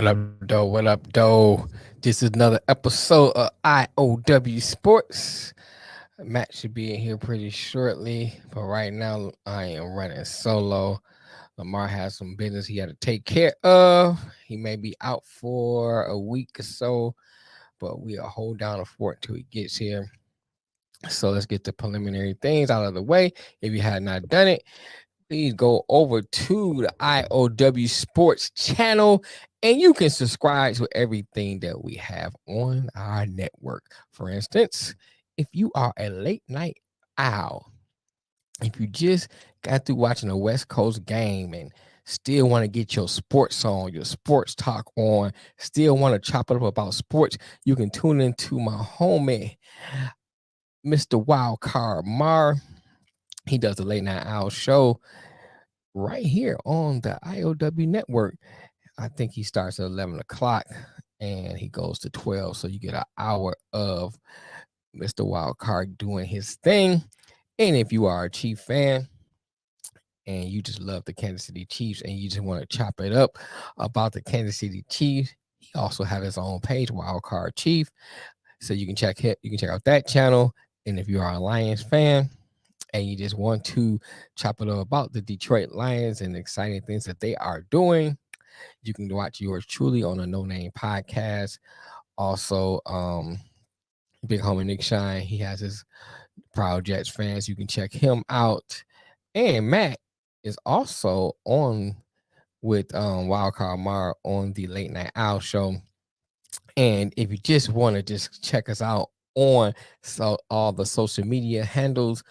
What up, though? What up, though? This is another episode of IOW Sports. Matt should be in here pretty shortly, but right now I am running solo. Lamar has some business he had to take care of. He may be out for a week or so, but we'll hold down the fort until he gets here. So let's get the preliminary things out of the way. If you had not done it, please go over to the IOW Sports channel and you can subscribe to everything that we have on our network. For instance, if you are a late night owl, if you just got through watching a West Coast game and still want to get your sports on, your sports talk on, still want to chop it up about sports, you can tune into my homie, Mr. Wildcard Mar. He does the late night owl show right here on the IOW network. I think he starts at 11 o'clock and he goes to 12. So you get an hour of Mr. Wildcard doing his thing. And if you are a Chief fan and you just love the Kansas City Chiefs and you just want to chop it up about the Kansas City Chiefs, he also has his own page, Wildcard Chief. So you can check out that channel. And if you are a Lions fan, and you just want to chop it up about the Detroit Lions and the exciting things that they are doing, you can watch yours truly on a No Name podcast. Also, big homie Nick Shine, he has his Proud Jets fans. You can check him out. And Matt is also on with Wildcard Mar on the Late Night Owl show. And if you just want to just check us out on all the social media handles,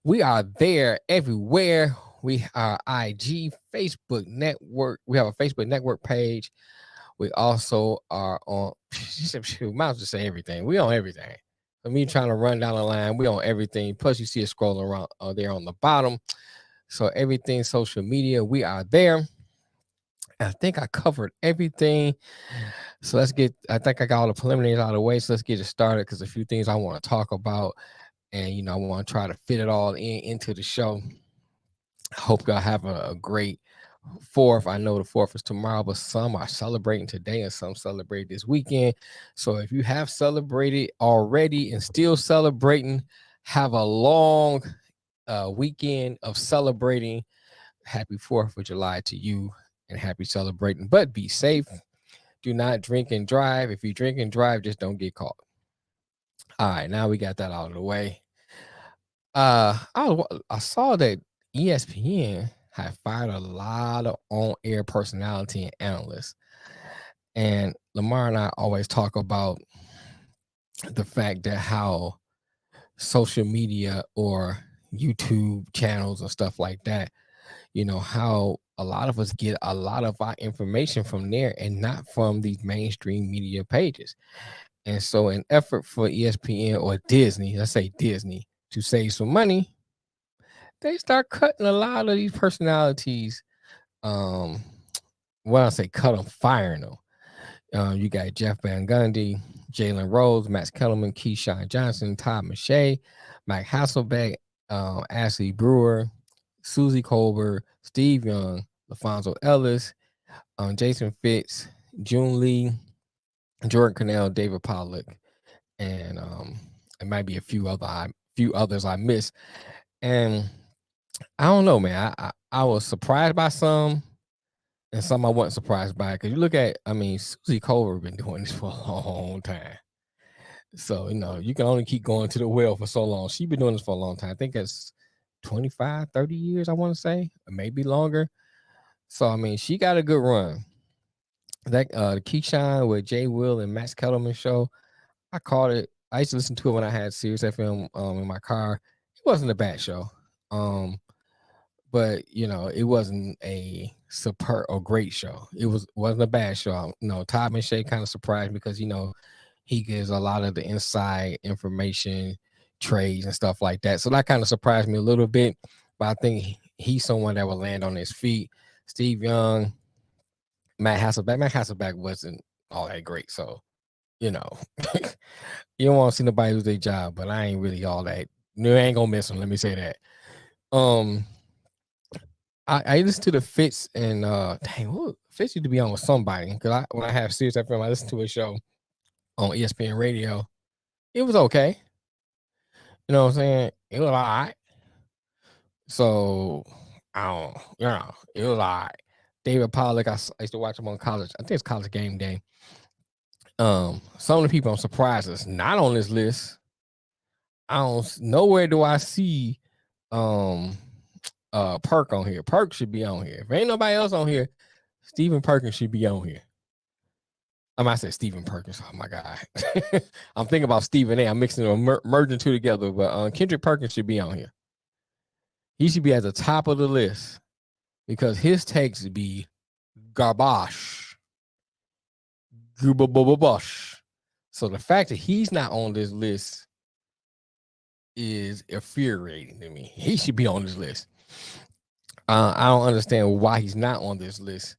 we are there everywhere. We are IG, Facebook network. We have a Facebook network page. We also are on, might as well say everything. We on everything. For me trying to run down the line, we on everything. Plus, you see it scrolling around there on the bottom. So everything social media, we are there. I think I covered everything. So I think I got all the preliminaries out of the way. So let's get it started because a few things I want to talk about. And, I want to try to fit it all into the show. I hope y'all have a great 4th. I know the 4th is tomorrow, but some are celebrating today and some celebrate this weekend. So if you have celebrated already and still celebrating, have a long weekend of celebrating. Happy 4th of July to you and happy celebrating, but be safe. Do not drink and drive. If you drink and drive, just don't get caught. All right, now we got that out of the way. I saw that ESPN had fired a lot of on-air personality and analysts, and Lamar and I always talk about the fact that how social media or YouTube channels and stuff like that, how a lot of us get a lot of our information from there and not from these mainstream media pages. And so, in effort for ESPN or Disney, let's say Disney, to save some money, they start cutting a lot of these personalities. Um, when I say cut them, firing them. You got Jeff Van Gundy, Jalen Rose, Max Kellerman, Keyshawn Johnson, Todd McShay, Mike Hasselbeck, Ashley Brewer, Susie Colbert, Steve Young, LaFonso Ellis, Jason Fitz, June Lee, Jordan Cornell, David Pollock, and it might be a few others I missed. And I don't know, man. I was surprised by some, and some I wasn't surprised by. Because you look at, Susie Colbert been doing this for a long time. So, you can only keep going to the well for so long. She's been doing this for a long time. I think it's 25, 30 years, I want to say, or maybe longer. So, she got a good run. That the Keyshawn with Jay Will and Max Kellerman show, I caught it. I used to listen to it when I had Sirius FM in my car. It wasn't a bad show. But it wasn't a superb or great show. Wasn't a bad show. Todd McShay kind of surprised because he gives a lot of the inside information, trades and stuff like that. So that kind of surprised me a little bit. But I think he's someone that will land on his feet. Steve Young, Matt Hasselbeck. Matt Hasselbeck wasn't all that great. So, you don't want to see nobody lose their job, but I ain't really all that. You ain't gonna miss him. Let me say that. I listen to the Fitz and dang, Fitz used to be on with somebody because when I have Sirius FM, I listen to a show on ESPN Radio. It was okay. You know what I'm saying? It was all right. So I don't, it was all right. David Pollock, I used to watch him on college. I think it's college game day. Some of the people I'm surprised is not on this list. I don't nowhere do I see um Perk on here. Perk should be on here. If ain't nobody else on here, Stephen Perkins should be on here. I might say Stephen Perkins. Oh my god, I'm thinking about Stephen A. I'm mixing them, merging two together. But Kendrick Perkins should be on here. He should be at the top of the list because his takes would be garbage, goobabobabosh. So the fact that he's not on this list is infuriating to me. He should be on this list. I don't understand why he's not on this list,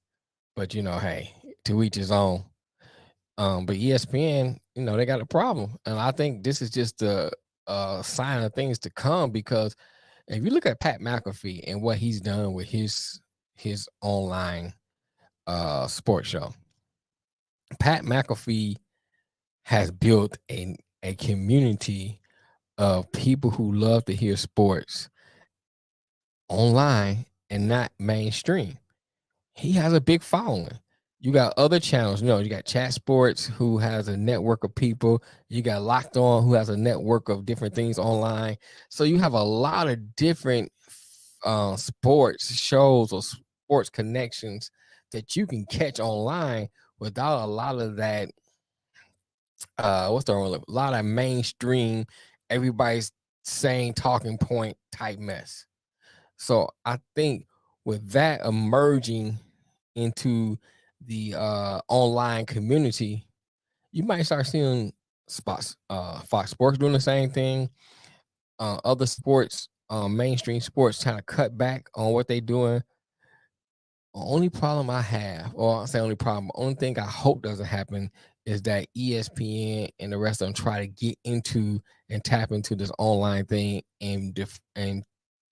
but hey, to each his own. But ESPN, they got a problem, and I think this is just a sign of things to come. Because if you look at Pat McAfee and what he's done with his online sports show, Pat McAfee has built a community of people who love to hear sports online and not mainstream. He has a big following. You got other channels, you got Chat Sports, who has a network of people. You got Locked On, who has a network of different things online. So you have a lot of different sports shows or sports connections that you can catch online without a lot of that. What's the wrong? A lot of mainstream, everybody's saying talking point type mess. So I think with that emerging into the online community, you might start seeing Fox Sports doing the same thing. Other sports, mainstream sports, trying to cut back on what they're doing. Only problem I have, or I'll say only problem, only thing I hope doesn't happen is that ESPN and the rest of them try to get into and tap into this online thing and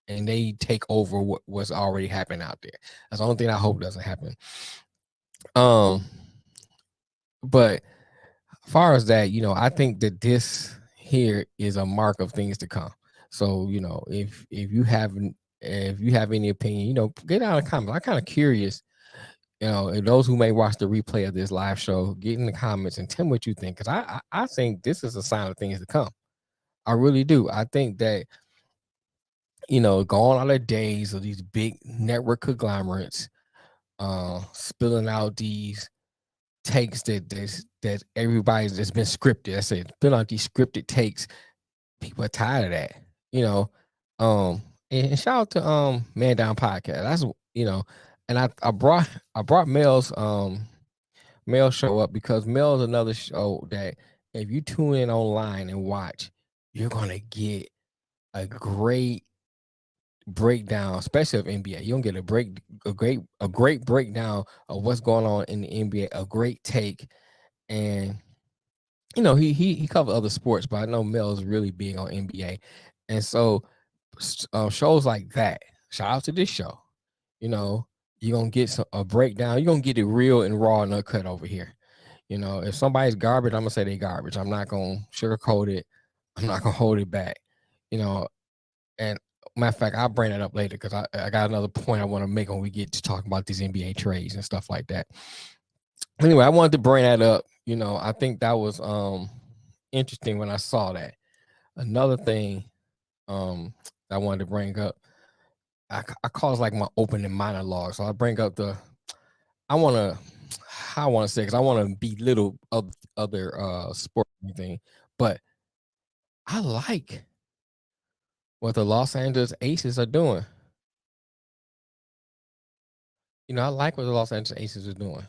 they take over what's already happened out there. That's the only thing I hope doesn't happen. But as far as that, I think that this here is a mark of things to come. So, if you have any opinion, get out in the comments. I'm kind of curious, and those who may watch the replay of this live show, get in the comments and tell me what you think. Because I think this is a sign of things to come. I really do. I think that, gone are the days of these big network conglomerates spilling out these takes that everybody's that's been scripted. I said, spilling out these scripted takes. People are tired of that, and shout out to Man Down Podcast. That's and I brought Mel's show up because Mel's another show that if you tune in online and watch, you're gonna get a great breakdown, especially of NBA. You don't get a great breakdown of what's going on in the NBA, a great take. And he covered other sports, but I know Mel is really big on NBA. And so shows like that, shout out to this show. You're gonna get a breakdown, you're gonna get it real and raw and uncut over here. If somebody's garbage, I'm gonna say they garbage. I'm not gonna sugarcoat it. I'm not gonna hold it back. And matter of fact, I'll bring that up later because I got another point I want to make when we get to talk about these NBA trades and stuff like that. Anyway, I wanted to bring that up. I think that was interesting when I saw that. Another thing I wanted to bring up, I call it like my opening monologue. So I bring up I want to say, because I want to belittle other sport thing, but I like what the Los Angeles Aces are doing. I like what the Los Angeles Aces are doing.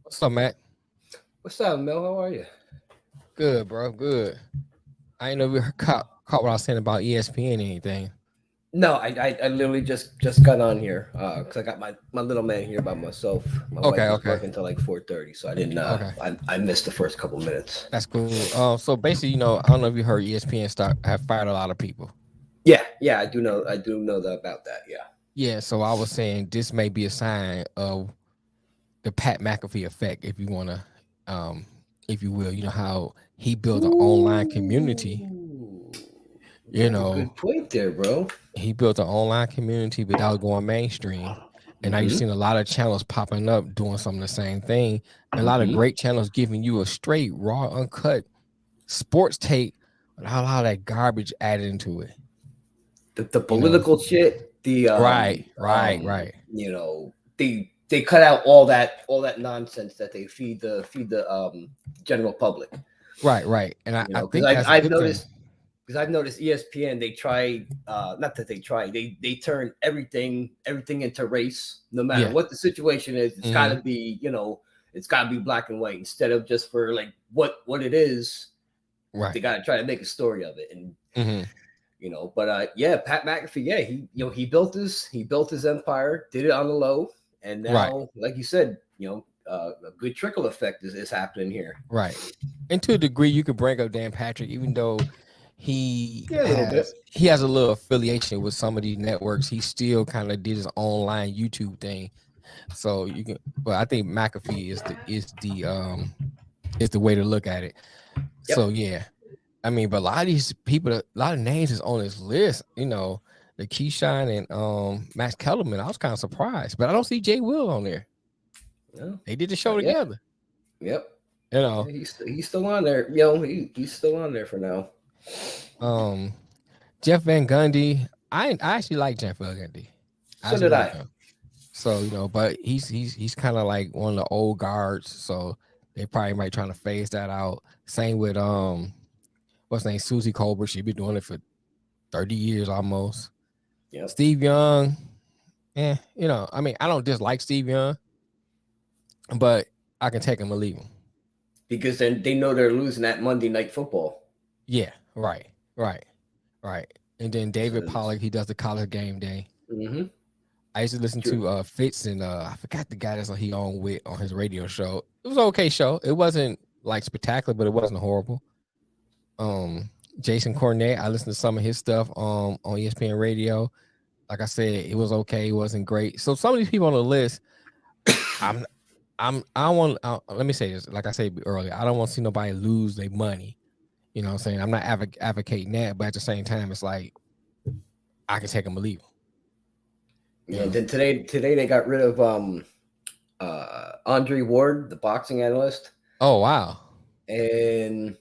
What's up, Matt? What's up, Mel? How are you? Good, bro. Good. I ain't know we caught what I was saying about ESPN or anything. No, I literally just got on here because I got my little man here by myself. My wife was working until like 4:30, so I didn't. I missed the first couple minutes. That's cool. So basically, I don't know if you heard ESPN have fired a lot of people. Yeah, I do know about that. Yeah. Yeah, so I was saying this may be a sign of the Pat McAfee effect, if you want to, if you will. You know how he built an online community. Ooh, You you have a know, good point there, bro. he built an online community without going mainstream. And now you've Mm-hmm. seen a lot of channels popping up doing some of the same thing. A lot of Mm-hmm. great channels giving you a straight, raw, uncut sports take without all that garbage added into it. The You know, political shit, right. they cut out all that nonsense that they feed the general public. Right. And I Because think that's a I've good thing. noticed ESPN, they try not that they try, they turn everything into race. No matter Yeah. what the situation is, it's got Mm-hmm. to be, it's got to be black and white instead of just for like what it is. They Right. got to try to make a story of it. And Mm-hmm. but yeah, Pat McAfee, yeah, he built his empire, did it on the low, and Right. now, like you said, a good trickle effect is happening here. Right. And to a degree, you could bring up Dan Patrick, even though he Yeah, a little bit. has a little affiliation with some of these networks. He still kind of did his online YouTube thing. So you can, but I think McAfee is the way to look at it. So Yep. yeah, I mean, but a lot of these people, a lot of names is on this list. You know, the Keyshawn and Max Kellerman. I was kind of surprised, but I don't see Jay Will on there. Yeah. They did the show Yeah. together. Yep. You Yeah, know, he's still on there. He's still on there for now. um, Jeff Van Gundy. I actually like Jeff Van Gundy. I So actually did like I. him. So but he's kind of like one of the old guards. So they probably might trying to phase that out. Same with what's her name, Susie Colbert. She been doing it for 30 years almost. Yep. Steve Young. I mean, I don't dislike Steve Young, but I can take him or leave him. Because then they know they're losing that Monday Night Football. Yeah, right. And then So David Pollack, he does the college game day. mm-hmm. I used to listen True. to Fitz and I forgot the guy that's he on with on his radio show. It was an okay show. It wasn't like spectacular, but it wasn't horrible. Jason Cornette, I listened to some of his stuff on ESPN radio. Like I said, it was okay. It wasn't great. So some of these people on the list, I'm I don't want. let me say this. Like I said earlier, I don't want to see nobody lose their money. You know what I'm saying? I'm not advocating that, but at the same time, it's like I can take them or leave them. Yeah. Then today they got rid of Andre Ward, the boxing analyst. Oh wow. And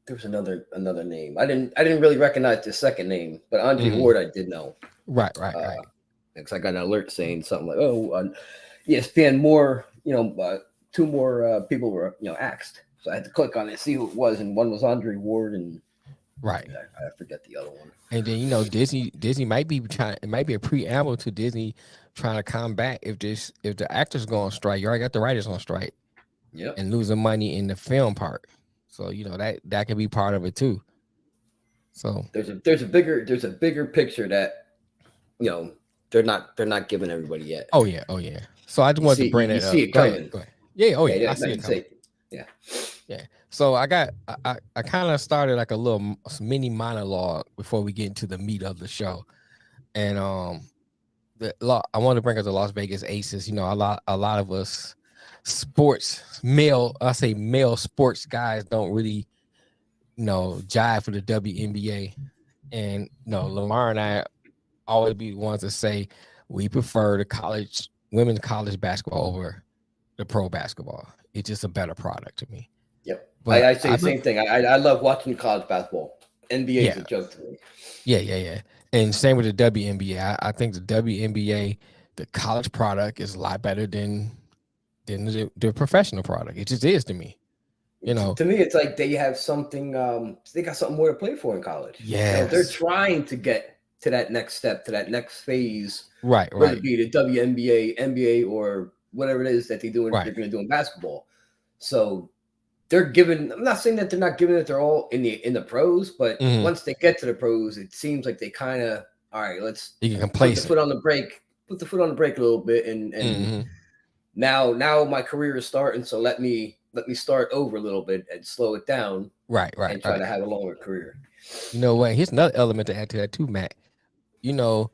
there was another name. I didn't really recognize the second name, but Andre Ward I did know. Right. Because I got an alert saying something like, "Oh, ESPN more, two more people were asked." So I had to click on it, see who it was, and one was Andre Ward, and right. I forget the other one. And then Disney might be trying. It might be a preamble to Disney trying to combat if the actors go on strike. You already got the writers on strike. Yep. And losing money in the film part. So that can be part of it too. So there's a bigger picture that they're not giving everybody yet. Oh yeah. So I just wanted to bring you that see up. it Go coming. ahead. Yeah. I see it coming. Yeah. So I kind of started like a little mini monologue before we get into the meat of the show, and I want to bring up the Las Vegas Aces. A lot of us male sports guys don't really jive for the WNBA, and Lamar and I always be the ones to say we prefer the women's college basketball over the pro basketball. It's just a better product to me. Yep. But I say the same thing. I love watching college basketball. NBA is a joke to me. Yeah. And same with the WNBA. I think the WNBA, the college product is a lot better than the professional product. It just is to me. To me, it's like they have something. They got something more to play for in college. Yes. They're trying to get to that next step, to that next phase. Right. Whether it be the WNBA, NBA, or whatever it is that they're going to do in basketball. So they're giving. I'm not saying that they're not giving it their all in the pros, but once they get to the pros, it seems like they kind of all right. Let's put the foot on the brake. Put the foot on the brake a little bit, and now my career is starting. So let me let me start over a little bit and slow it down, Right. and try to have a longer career. You know what? Here's another element to add to that too, Matt. You know,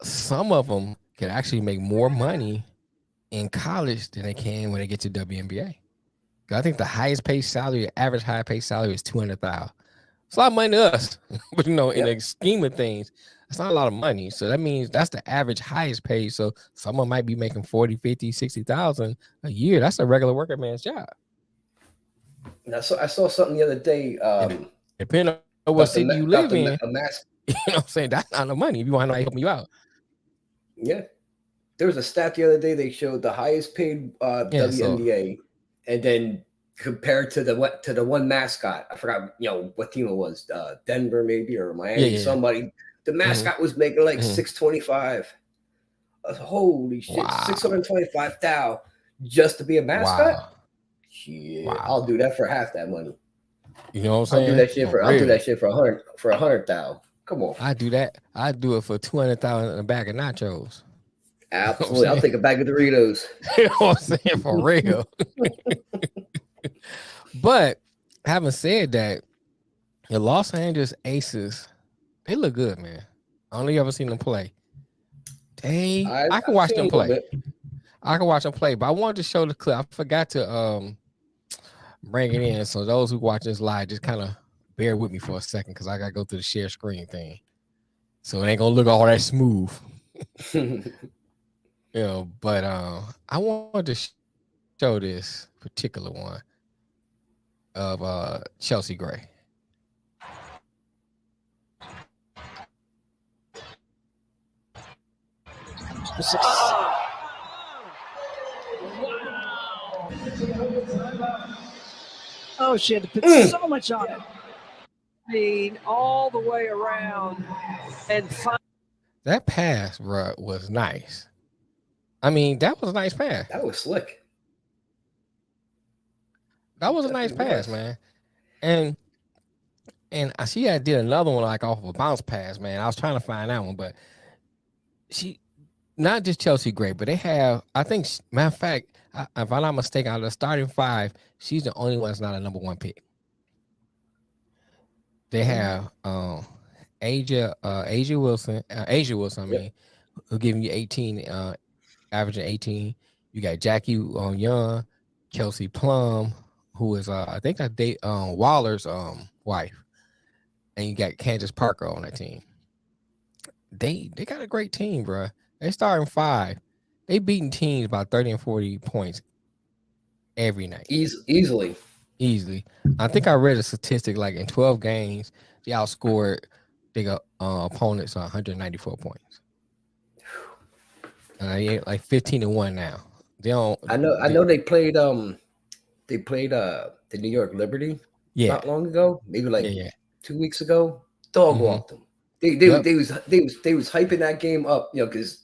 some of them can actually make more money in college than they can when they get to WNBA. I think the highest paid salary, average high paid salary is $200,000. It's a lot of money to us, but in the scheme of things, it's not a lot of money. So that means that's the average highest paid. So someone might be making 40, 50, 60,000 a year. That's a regular worker man's job. And I saw something the other day. Depending on what city you live in, a mask. You know what I'm saying? That's not no money if you want to help you out. Yeah. There was a stat the other day. They showed the highest paid WNBA, and then compared to the one mascot, I forgot what team it was, Denver maybe or Miami, somebody. The mascot was making like $625. Holy shit, $625,000 just to be a mascot. Wow. Shit, I'll do that for half that money. You know what I'm saying? I'll do that shit for $100,000. Come on. I do that. I do it for $200,000 in a bag of nachos. Absolutely. I'll take a bag of Doritos. You know what I'm saying? For real. But having said that, the Los Angeles Aces, they look good, man. I only ever seen them play. I can watch them play. I can watch them play, but I wanted to show the clip. I forgot to bring it in. So those who watch this live, just kind of bear with me for a second because I got to go through the share screen thing. So it ain't going to look all that smooth. But I wanted to show this particular one of Chelsea Gray. Oh, she had to put so much on it. I mean, all the way around. And that pass, bro, was nice. I mean, that was a nice pass. That was slick. That was a nice pass, man. And she did another one like off of a bounce pass, man. I was trying to find that one, but she, not just Chelsea Gray, but they have, I think, matter of fact, if I'm not mistaken, out of the starting five, she's the only one that's not a number one pick. They have Asia Wilson, who giving you 18, averaging 18. You got Jackie Young, Kelsey Plum, who is I think that's Waller's wife, and you got Candace Parker on that team. They got a great team, bro. They starting five. They beating teams by 30 and 40 points every night. Easily. I think I read a statistic like in 12 games, they outscored their opponents 194 points. Like 15-1 now. I know they played the New York Liberty not long ago, maybe like 2 weeks ago. Dog walked them. They was hyping that game up, because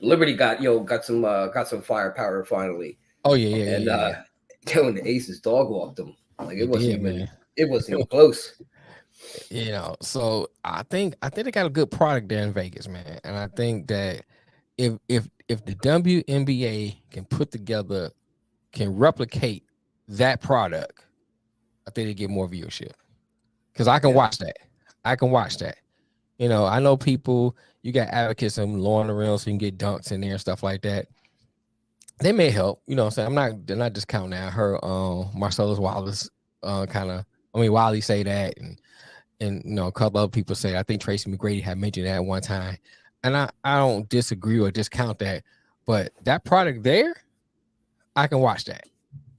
Liberty got some firepower finally. Oh yeah. And the Aces dog walked them. Like it wasn't even close. So I think they got a good product there in Vegas, man. And I think that if the WNBA can replicate that product, I think they get more viewership. Because I can watch that. I know people, you got advocates of Lauren Reynolds so you can get dunks in there and stuff like that. They may help, you know what I'm saying? They're not discounting that. Her Marcellus Wallace Wiley say that, and a couple other people say, I think Tracy McGrady had mentioned that at one time. And I don't disagree or discount that, but that product there, I can watch that.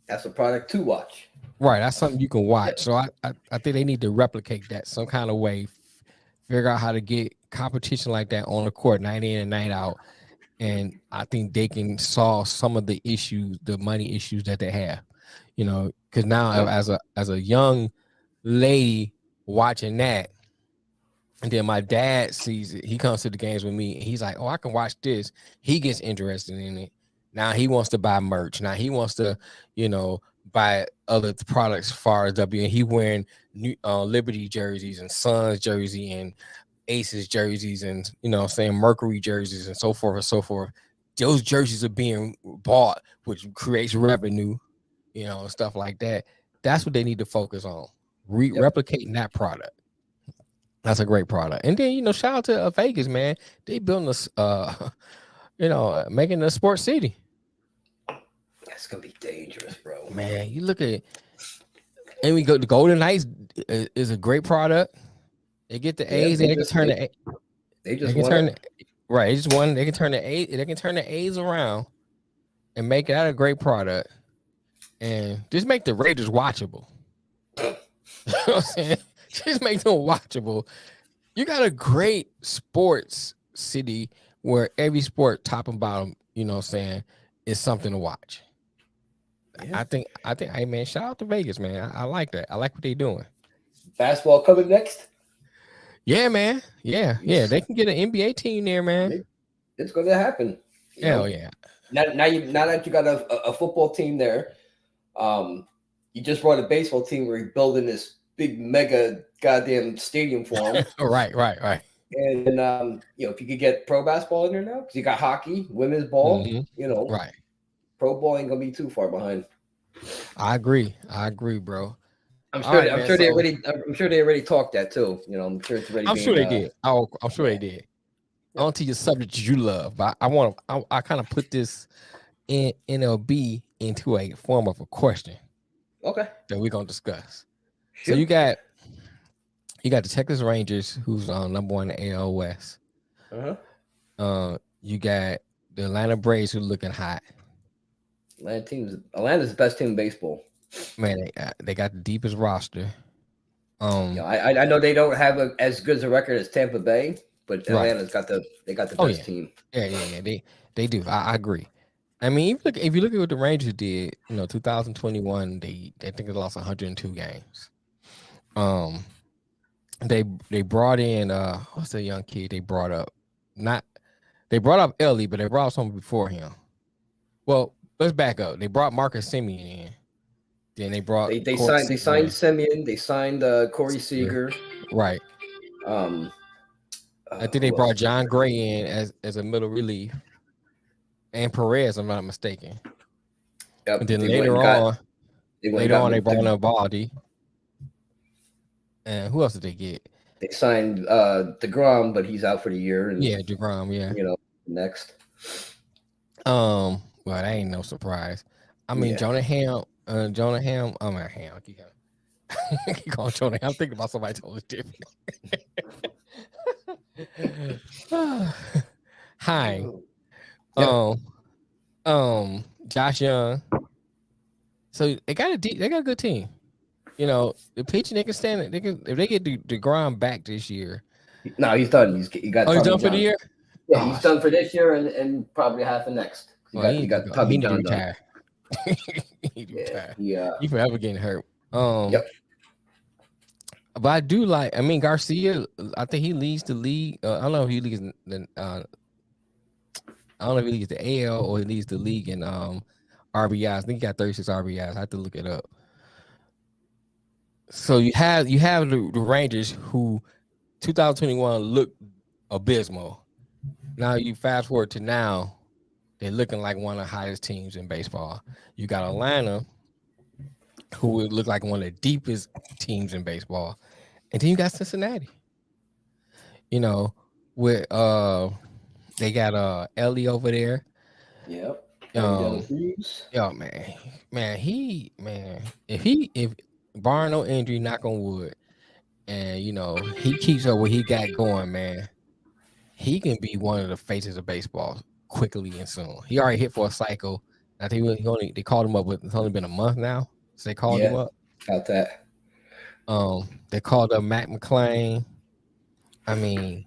That's a product to watch. Right, that's something you can watch. So I think they need to replicate that some kind of way, figure out how to get competition like that on the court night in and night out. And I think they can solve some of the issues, the money issues that they have, because now as a young lady watching that, and then my dad sees it, he comes to the games with me, and he's like, oh, I can watch this. He gets interested in it. Now he wants to buy merch. Now he wants to, buy other products as far as and he wearing Liberty jerseys and Suns jersey and Aces jerseys and Mercury jerseys and so forth and so forth. Those jerseys are being bought, which creates revenue. stuff like that. That's what they need to focus on. Replicating that product. That's a great product. And then, shout out to Vegas, man. They building this, making a sports city. That's gonna be dangerous, bro. Man, you look at, and we go. The Golden Knights is a great product. They get the A's, and they can turn the. They just won. Right, they just won. They can turn the A. They can turn the A's around, and make that a great product, and just make the Raiders watchable. You know what I'm saying? Just make them watchable. You got a great sports city where every sport, top and bottom, is something to watch. Yeah. I think, hey man, shout out to Vegas, man. I like that. I like what they're doing. Basketball coming next. Yeah, man. Yeah. They can get an NBA team there, man. It's going to happen. Hell yeah. Now that you got a football team there, you just brought a baseball team where you're building this big mega goddamn stadium for them. Right. And if you could get pro basketball in there now, because you got hockey, women's ball, right. Pro ball ain't gonna be too far behind. I agree, bro. I'm sure they already talked that too. I'm sure it's already. I'm sure they did. I'm sure they did. On to your subject you love, but I kind of put this in MLB into a form of a question. Okay. That we're gonna discuss. Sure. So you got the Texas Rangers, who's number one in the AL West. You got the Atlanta Braves, who are looking hot. Atlanta's the best team in baseball. Man, they got the deepest roster. I know they don't have as good as a record as Tampa Bay, but Atlanta's got the best team. Yeah. They do. I agree. I mean, if you look at what the Rangers did, 2021, they think they lost 102 games. They brought in what's the young kid they brought up? They brought up Ellie, but they brought up someone before him. Well, let's back up. They brought Marcus Semien in. Then they brought they signed Semien. They signed Corey Seager. Right. I think they brought John Gray in as a middle relief, and Perez, I'm not mistaken. Yep. And then later on, they brought in Baldy. And who else did they get? They signed DeGrom, but he's out for the year. And, DeGrom. Yeah. Next. Well, that ain't no surprise. I mean, Jonah Ham. I'm Ham. I keep calling Jonah Ham. I'm thinking about somebody totally different. Hi. Josh Young. So they got a good team. The pitching, they can stand it. If they get DeGrom back this year. No, he's done. He's done for the year. Yeah, he's done for this year and probably half of next. He got Tommy John done. He forever getting hurt. But I do like. I mean, Garcia. I think he leads the league. I don't know if he leads the. I don't know if he leads the AL or he leads the league in RBIs. I think he got 36 RBIs. I have to look it up. So you have the Rangers, who 2021 looked abysmal. Now you fast forward to now, they're looking like one of the highest teams in baseball. You got Atlanta, who would look like one of the deepest teams in baseball, and then you got Cincinnati. With they got Ellie over there. Yep. If barring no injury, knock on wood, and he keeps up what he got going, man, he can be one of the faces of baseball quickly and soon. He already hit for a cycle. I think they called him up, but it's only been a month now. So they called him up. About that. They called up Matt McClain. I mean,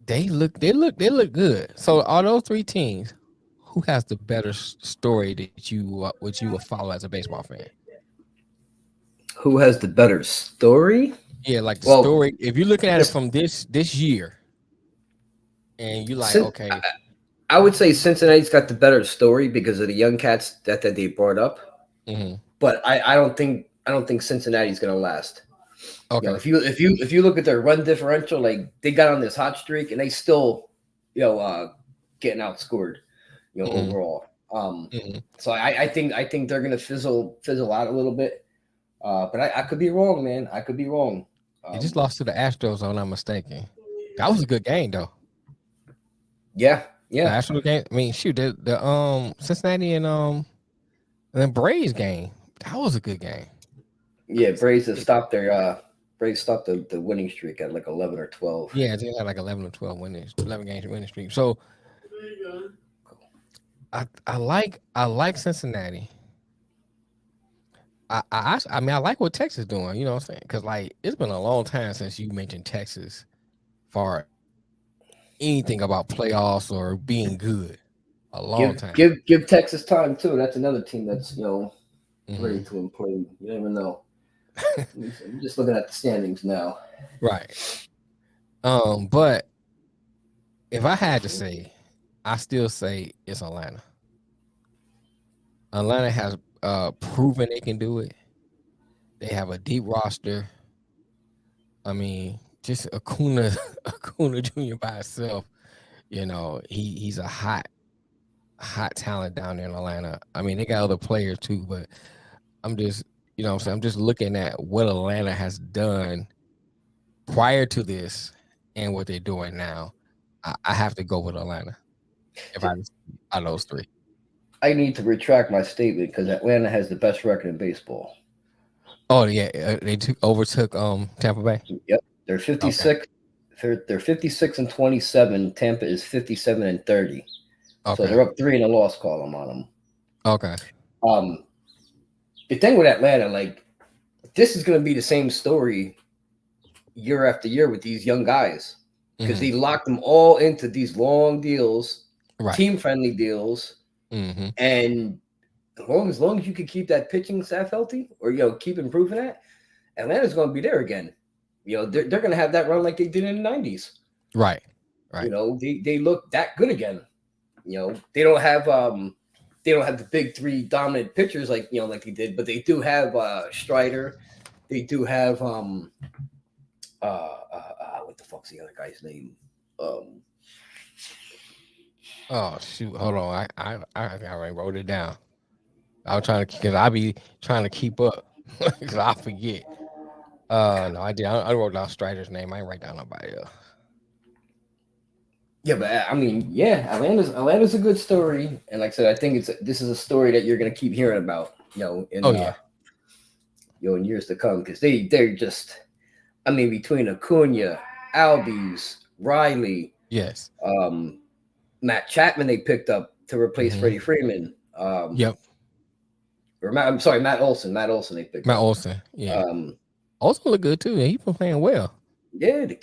they look good. So all those three teams, who has the better story that you will follow as a baseball fan? Who has the better story? Yeah, like the story. If you're looking at it from this year, and you like, okay, I would say Cincinnati's got the better story because of the young cats that they brought up. Mm-hmm. But I don't think Cincinnati's gonna last. Okay. If you look at their run differential, like they got on this hot streak and they still, getting outscored, overall. So I think they're gonna fizzle out a little bit. But I could be wrong, man. I could be wrong. They just lost to the Astros, if I'm not mistaken. That was a good game, though. Yeah, The yeah. Astros game. I mean, shoot, the Cincinnati and the Braves game. That was a good game. Yeah, Braves have stopped the winning streak at like 11 or 12. Yeah, they had like 11 or 12 winners, 11 games winning streak. So I like Cincinnati. I mean I like what Texas doing. You know what I'm saying? Because like it's been a long time since you mentioned Texas for anything about playoffs or being good. A long time. Give Texas time too. That's another team that's ready to implode. You never know. I'm just looking at the standings now. Right. But if I had to say, I still say it's Atlanta. Atlanta has proven they can do it. They have a deep roster. I mean, just Acuna Jr. by itself, he's a hot talent down there in Atlanta. I mean, they got other players too, but I'm just, what I'm saying, I'm just looking at what Atlanta has done prior to this and what they're doing now. I have to go with Atlanta if I out of those three. I need to retract my statement because Atlanta has the best record in baseball. Oh yeah, they overtook Tampa Bay. Yep, they're 56. Okay. They're 56 and 27. Tampa is 57 and 30. Okay. So they're up 3 in a loss column on them. Okay. The thing with Atlanta, like, this is going to be the same story year after year with these young guys because they locked them all into these long deals, team-friendly deals, and as long as you can keep that pitching staff healthy or keep improving that, Atlanta's going to be there again. They're going to have that run like they did in the 90s. Right. They look that good again. They don't have the big three dominant pitchers like like they did, but they do have Strider. They do have what the fuck's the other guy's name? Oh shoot! Hold on, I already wrote it down. I was trying to, because I be trying to keep up because I forget. No, I did. I wrote down Strider's name. I ain't write down nobody else. Yeah, but I mean, yeah, Atlanta's a good story, and like I said, I think this is a story that you're gonna keep hearing about, in in years to come, because they're just, I mean, between Acuna, Albies, Riley, yes, Matt Chapman they picked up to replace Freddie Freeman. Yep. Or Matt Olson. Matt Olson they picked Matt up. Olson, yeah. Olson look good too. He's been playing well. Yeah, the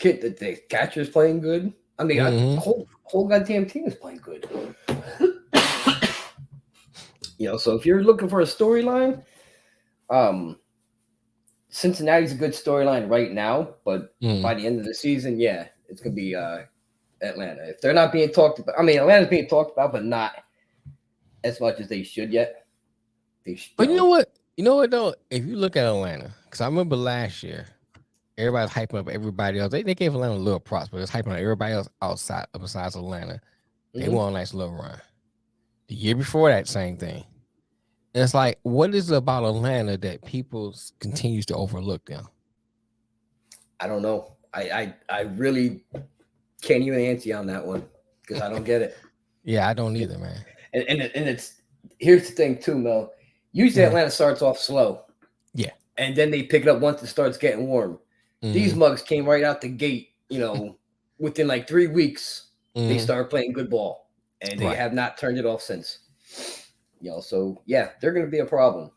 catcher's playing good. I mean, the whole goddamn team is playing good. So if you're looking for a storyline, Cincinnati's a good storyline right now, but by the end of the season, yeah, it's gonna be Atlanta. If they're not being talked about, I mean, Atlanta's being talked about, but not as much as they should yet. But you know what? You know what though? If you look at Atlanta, because I remember last year, everybody's hyping up everybody else. They gave Atlanta a little props, but it's hyping up everybody else outside besides Atlanta. They won a nice little run. The year before that, same thing. And it's like, what is it about Atlanta that people continues to overlook them? I don't know. I really can't even answer you on that one because I don't get it. Yeah, I don't either, man. And it's here's the thing too, Mel. Usually Atlanta starts off slow. Yeah. And then they pick it up once it starts getting warm. These mugs came right out the gate, within like 3 weeks, they started playing good ball. And they have not turned it off since. So yeah, they're gonna be a problem.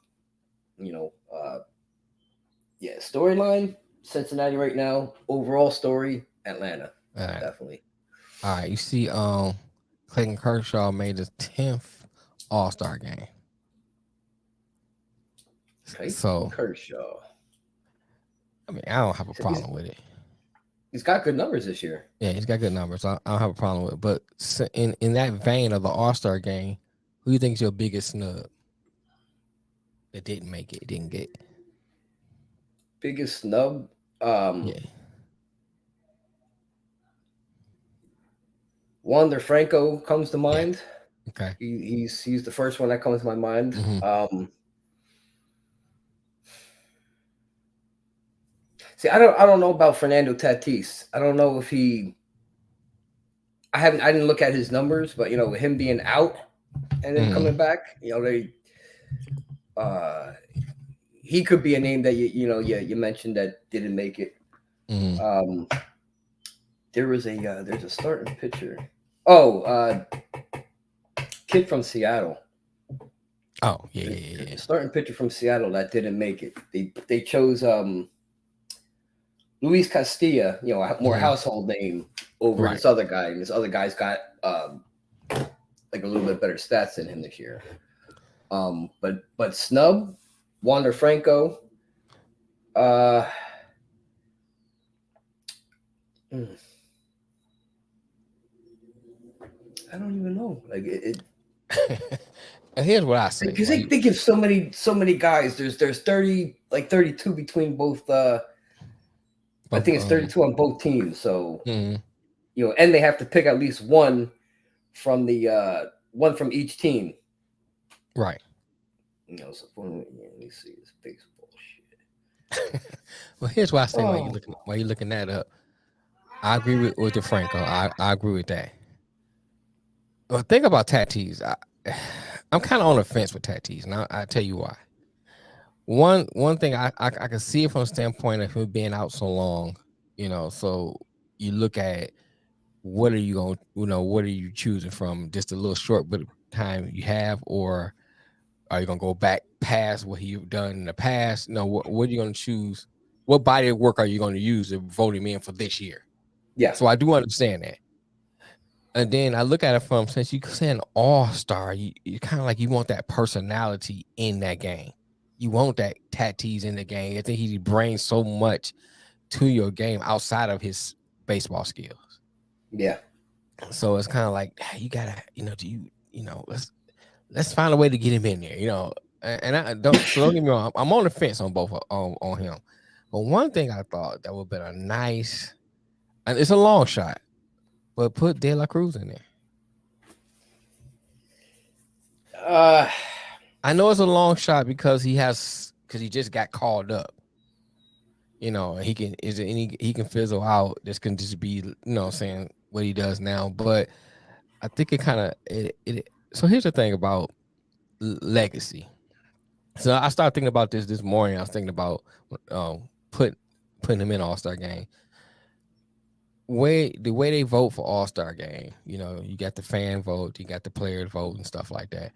Storyline, Cincinnati right now. Overall story, Atlanta. Right. Definitely. All right. You see, Clayton Kershaw made his 10th All-Star game. Okay. So Kershaw. I mean, I don't have a problem with it. He's got good numbers this year. Yeah, he's got good numbers. I don't have a problem with it. But in that vein of the All-Star game, who do you think is your biggest snub that didn't make it, didn't get it? Biggest snub? Yeah. Wander Franco comes to mind. Okay. He's the first one that comes to my mind. See, I don't know about Fernando Tatis. I don't know if I didn't look at his numbers, but with him being out and then coming back, uh, he could be a name that you mentioned that didn't make it. There's a starting pitcher. Oh, kid from Seattle. Oh yeah. Starting pitcher from Seattle that didn't make it. They chose Luis Castilla, a more household name over this other guy, and this other guy's got like a little bit better stats than him this year. But snub, Wander Franco. I don't even know. Like it Here's what I say. Because they give so many guys. There's 32 between both. I think it's 32 on both teams. So and they have to pick at least one from one from each team. Right. So let me see this baseball shit. Well, here's what I say while you're looking that up. I agree with the Franco. I agree with that. Well, think about Tatis. I'm kind of on the fence with Tatis, and I'll tell you why. One thing I can see it from a standpoint of him being out so long, so you look at what are you going, what are you choosing from just a little short bit of time you have, or are you going to go back past what you've done in the past? What are you going to choose? What body of work are you going to use to vote him in for this year? Yeah. So I do understand that. And then I look at it from, since you say an all-star, you kind of like you want that personality in that game. You want that Tatis in the game. I think he brings so much to your game outside of his baseball skills. Yeah. So it's kind of like you gotta, let's find a way to get him in there, And I don't get me wrong, I'm on the fence on both on him. But one thing I thought that would have been a nice, and it's a long shot, but put De La Cruz in there. I know it's a long shot because he just got called up. He can fizzle out. This can just be, saying what he does now. But I think it kind of it. So here's the thing about legacy. So I started thinking about this morning. I was thinking about putting him in All-Star game. The way they vote for All-Star game, you got the fan vote, you got the player vote and stuff like that.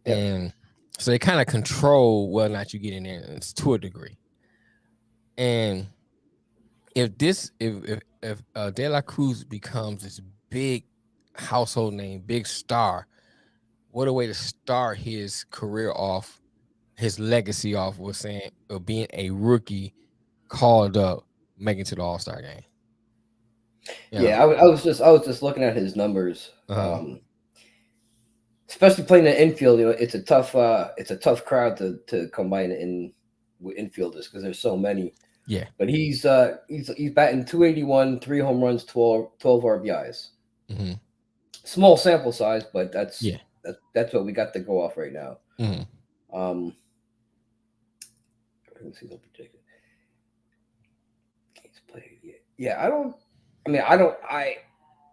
Yep. And so they kind of control whether or not you get in there to a degree. And if De La Cruz becomes this big household name, big star, what a way to start his career off, his legacy off was saying of being a rookie called up, making it to the All-Star game. Yeah, I was just looking at his numbers. Especially playing the infield, it's a tough crowd to combine in with infielders because there's so many. Yeah, but he's batting 281, 3 home runs, 12 RBIs. Mm-hmm. Small sample size, but that's what we got to go off right now. Mm-hmm. Let's see, yeah,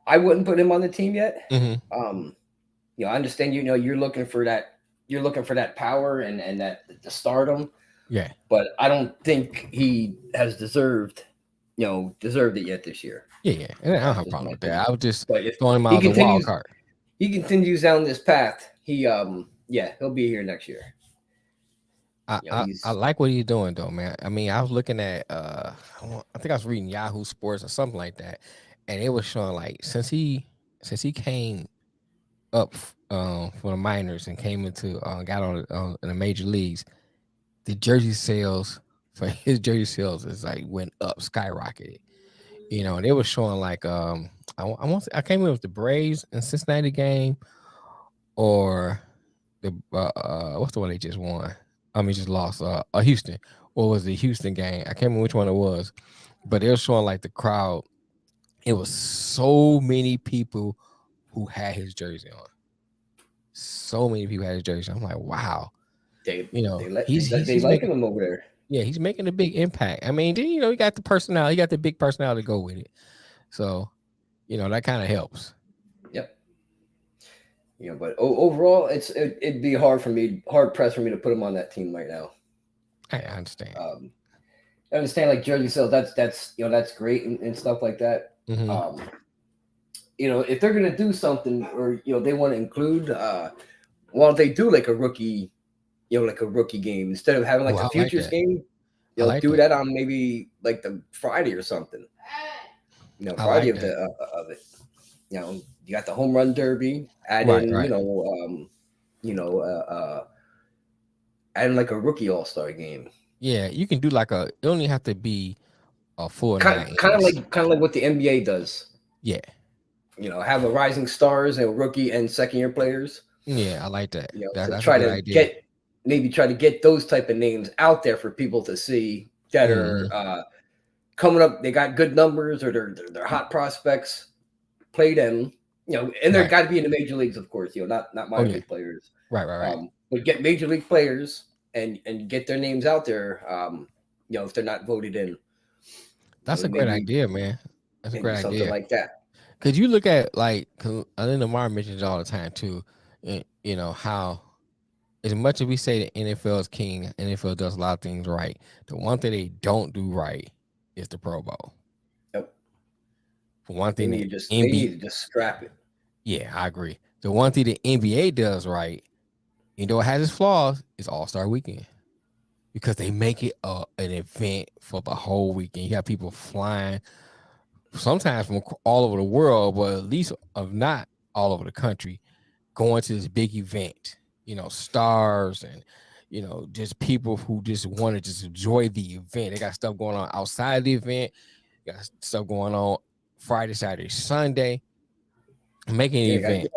I wouldn't put him on the team yet. Mm-hmm. I understand. You're looking for that power and that the stardom. Yeah, but I don't think he has deserved it yet this year. Yeah, and I don't have a problem with that. I would just throwing him out the wild card. He continues down this path. He'll be here next year. I like what he's doing though, man. I mean, I was looking at I think I was reading Yahoo Sports or something like that, and it was showing like since he came up for the minors and came into got on in the major leagues, the jersey sales for his jersey sales is like went up, skyrocketed. And it was showing like I can't remember if the Braves in Cincinnati game or the what's the one they just won? Just lost Houston. Or was the Houston game? I can't remember which one it was, but it was showing like the crowd. It was so many people who had his jersey on. So many people had his jersey. I'm like, wow. They He's like making, him over there. yeah, he's making a big impact. I mean, he got the personality, he got the big personality to go with it. So, that kind of helps. Yep. But overall, it'd be hard pressed for me to put him on that team right now. I understand. I understand, like jersey sales, that's great and stuff like that. Mm-hmm. If they're gonna do something, or they want to include, well, they do like a rookie, like a rookie game instead of having like I the like futures that. game. I like Do that. that on maybe like the Friday or something. I Friday like of that. it. You got the home run derby. Add Right, in, right. you know, uh, uh, add in like a rookie All Star game. Yeah, you can do like it don't even have to be a full Kind 9 innings. kind of like what the NBA does. Yeah. Have a rising stars and rookie and second year players. Yeah, I like that. To That's a try good to idea. try to get those type of names out there for people to see that Mm-hmm. are coming up. They got good numbers, or they're hot prospects. Play them, and they're Right. got to be in the major leagues, of course. Not Oh minor yeah. league players. Right, right, right. But get major league players and get their names out there. If they're not voted in, That's a great maybe idea, man. That's a great something idea. like that. Cause you look at like, 'cause I think Lamar mentions all the time too. How as much as we say the NFL is king, NFL does a lot of things right. The one thing they don't do right is the Pro Bowl. Yep. For one They thing, need that to just scrap it. yeah, I agree. The one thing the NBA does right, it has its flaws, is All-Star Weekend. Because they make it an event for the whole weekend. You have people flying, sometimes from all over the world, but at least of not all over the country, going to this big event. Stars and just people who just want to just enjoy the event. They got stuff going on outside the event. Got stuff going on Friday, Saturday, Sunday. Making an Yeah, event.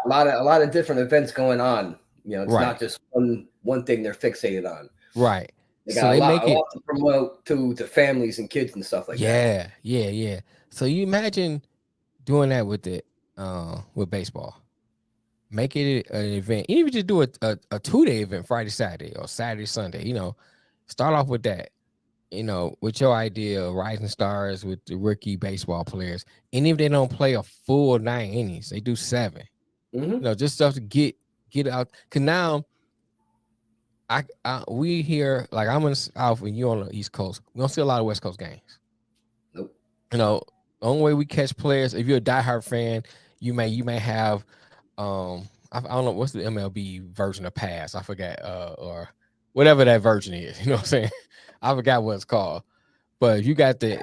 a lot of different events going on. It's Right. not just one thing they're fixated on. Right. They So got they make a it. lot to promote to families and kids and stuff like that. Yeah. So you imagine doing that with baseball. Make it an event. Even just do a 2-day event, Friday, Saturday, or Saturday, Sunday. Start off with that. With your idea of rising stars with the rookie baseball players, and if they don't play a full 9 innings, they do 7. Mm-hmm. Just stuff to get out. Cause now, we here, like I'm in the South and you on the East Coast. We don't see a lot of West Coast games. Nope. The only way we catch players, if you're a diehard fan, you may have, I don't know what's the MLB version of Pass. I forgot, or whatever that version is. You know what I'm saying? I forgot what it's called. But if you got the